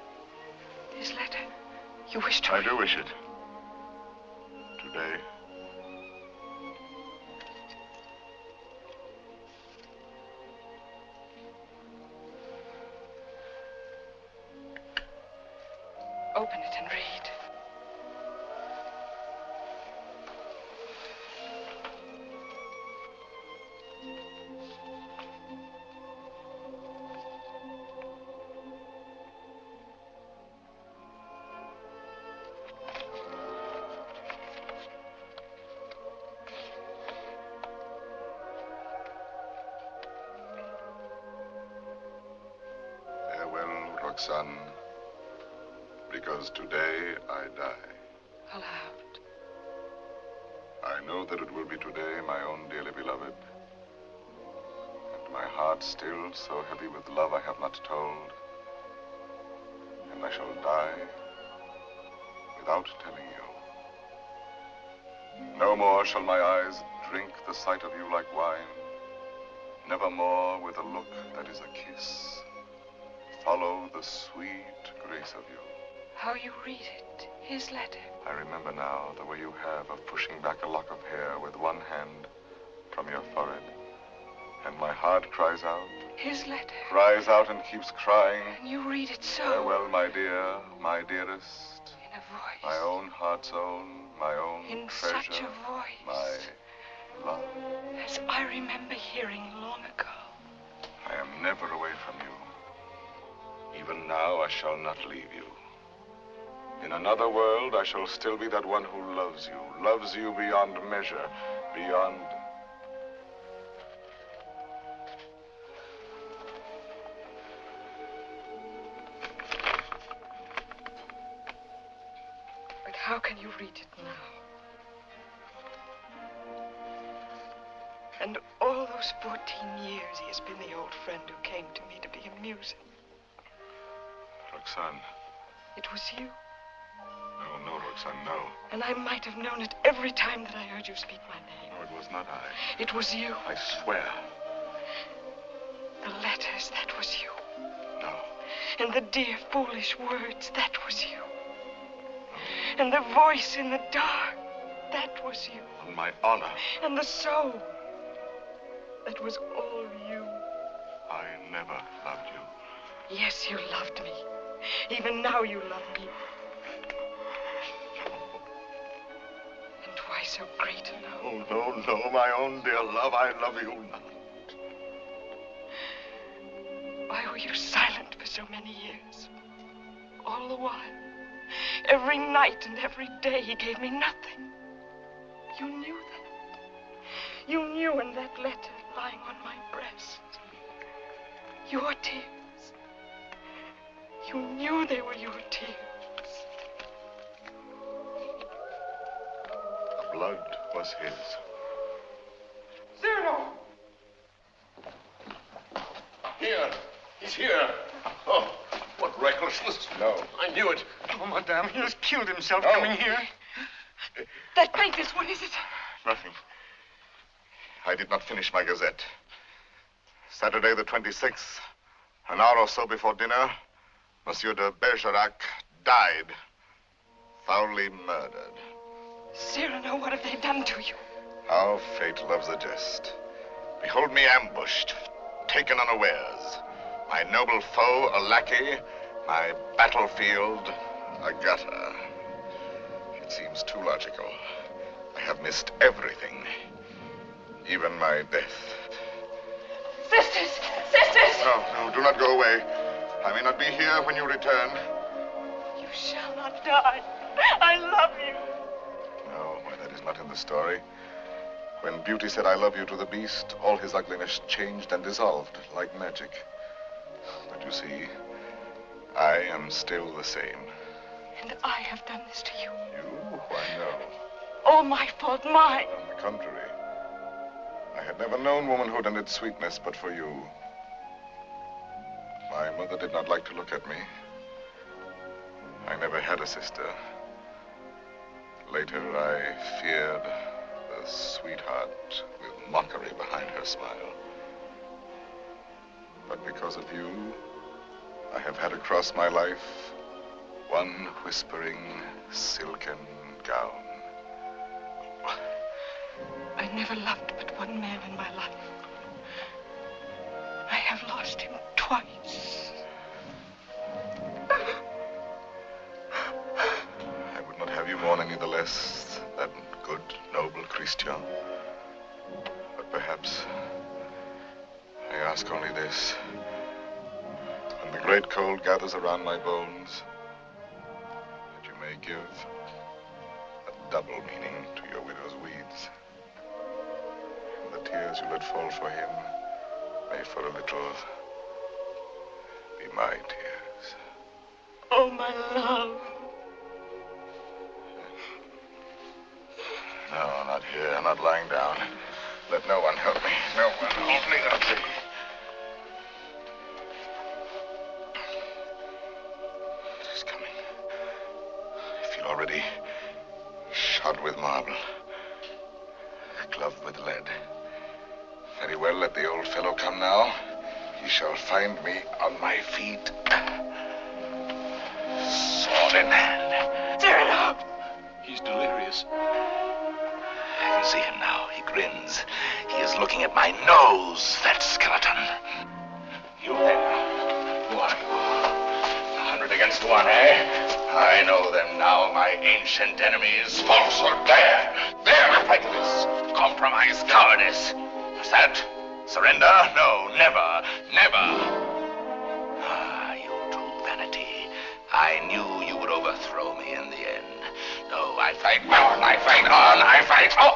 His letter? You wish to... I do wish it. Today. Open it and read. Roxane, because today I die. Aloud. I know that it will be today, my own dearly beloved. And my heart still so heavy with love I have not told. And I shall die without telling you. No more shall my eyes drink the sight of you like wine. Nevermore with a look that is a kiss. Follow the sweet grace of you. How you read it, his letter. I remember now the way you have of pushing back a lock of hair with one hand from your forehead. And my heart cries out. His letter. Cries out and keeps crying. And you read it so. Farewell, my dear, my dearest. In a voice. My own heart's own, my own in treasure. Such a voice. My love. As I remember hearing long ago. I am never away from you. Even now I shall not leave you. In another world, I shall still be that one who loves you beyond measure, beyond... But how can you read it now? And all those 14 years he has been the old friend who came to me to be amusing. Roxane. It was you. No, Roxane, no. And I might have known it every time that I heard you speak my name. No, it was not I. It was you. I swear. The letters, that was you. No. And the dear, foolish words, that was you. And the voice in the dark, that was you. On my honor. And the soul, that was all you. I never loved you. Yes, you loved me. Even now you love me. And why so great a love? Oh, no, my own dear love, I love you not. Why were you silent for so many years? All the while. Every night and every day he gave me nothing. You knew that. You knew in that letter lying on my breast. Your tears. You knew they were your tears. The blood was his. Cyrano! Here. He's here. Oh, what recklessness. No. I knew it. Oh, madame, he has killed himself No. coming here. That papers, what is it? Nothing. I did not finish my gazette. Saturday the 26th, an hour or so before dinner, Monsieur de Bergerac died. Foully murdered. Cyrano, what have they done to you? How fate loves a jest. Behold me ambushed, taken unawares. My noble foe, a lackey. My battlefield, a gutter. It seems too logical. I have missed everything. Even my death. Sisters! Sisters! No, do not go away. I may not be here when you return. You shall not die. I love you. No, why, that is not in the story. When Beauty said I love you to the beast, all his ugliness changed and dissolved like magic. But you see, I am still the same. And I have done this to you. You? Why, no. All my fault, mine. On the contrary. I had never known womanhood and its sweetness but for you. My mother did not like to look at me. I never had a sister. Later, I feared the sweetheart with mockery behind her smile. But because of you, I have had across my life one whispering silken gown. I never loved but one man in my life. I have lost him twice. I would not have you mourn any the less, that good, noble Christian. But perhaps I ask only this. When the great cold gathers around my bones, that you may give a double meaning to your widow's weeds. And the tears you let fall for him may for a little be my tears. Oh, my love. No, not here. I'm not lying down. Let no one help me. No one. Only the tree. It is coming. I feel already shod with marble. Gloved with lead. Very well, let the old fellow come now. He shall find me on my feet. Sword in hand. Cyrano! He's delirious. I can see him now. He grins. He is looking at my nose, that skeleton. You there. Who are you? 100 against 1, eh? I know them now, my ancient enemies. Falsehood, there. There, faithless. Compromise, cowardice. What's that? Surrender? No, never, never. Ah, you true vanity. I knew you would overthrow me in the end. No, I fight on, I fight on, I fight on.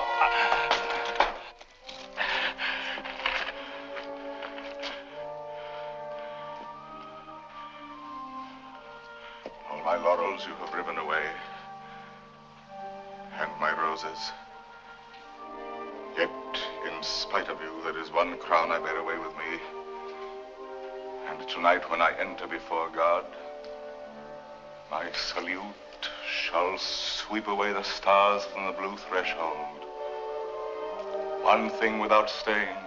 All my laurels you have riven away, and my roses. Yet, in spite of you, there is one crown I bear away with me. And tonight, when I enter before God, my salute shall sweep away the stars from the blue threshold. One thing without stain,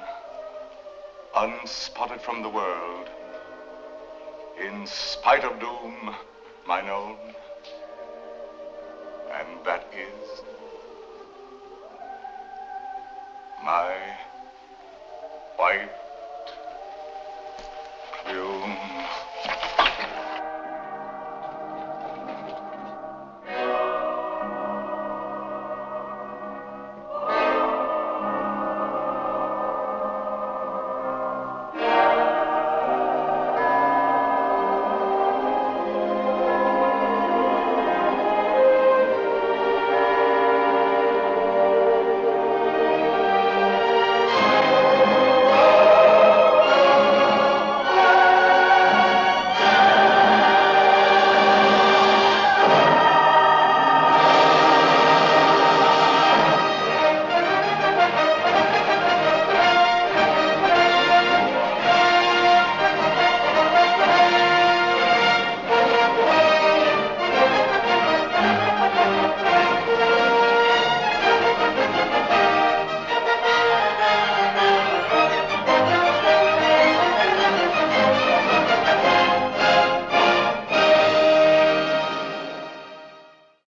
unspotted from the world, in spite of doom, mine own, and that is my white plume.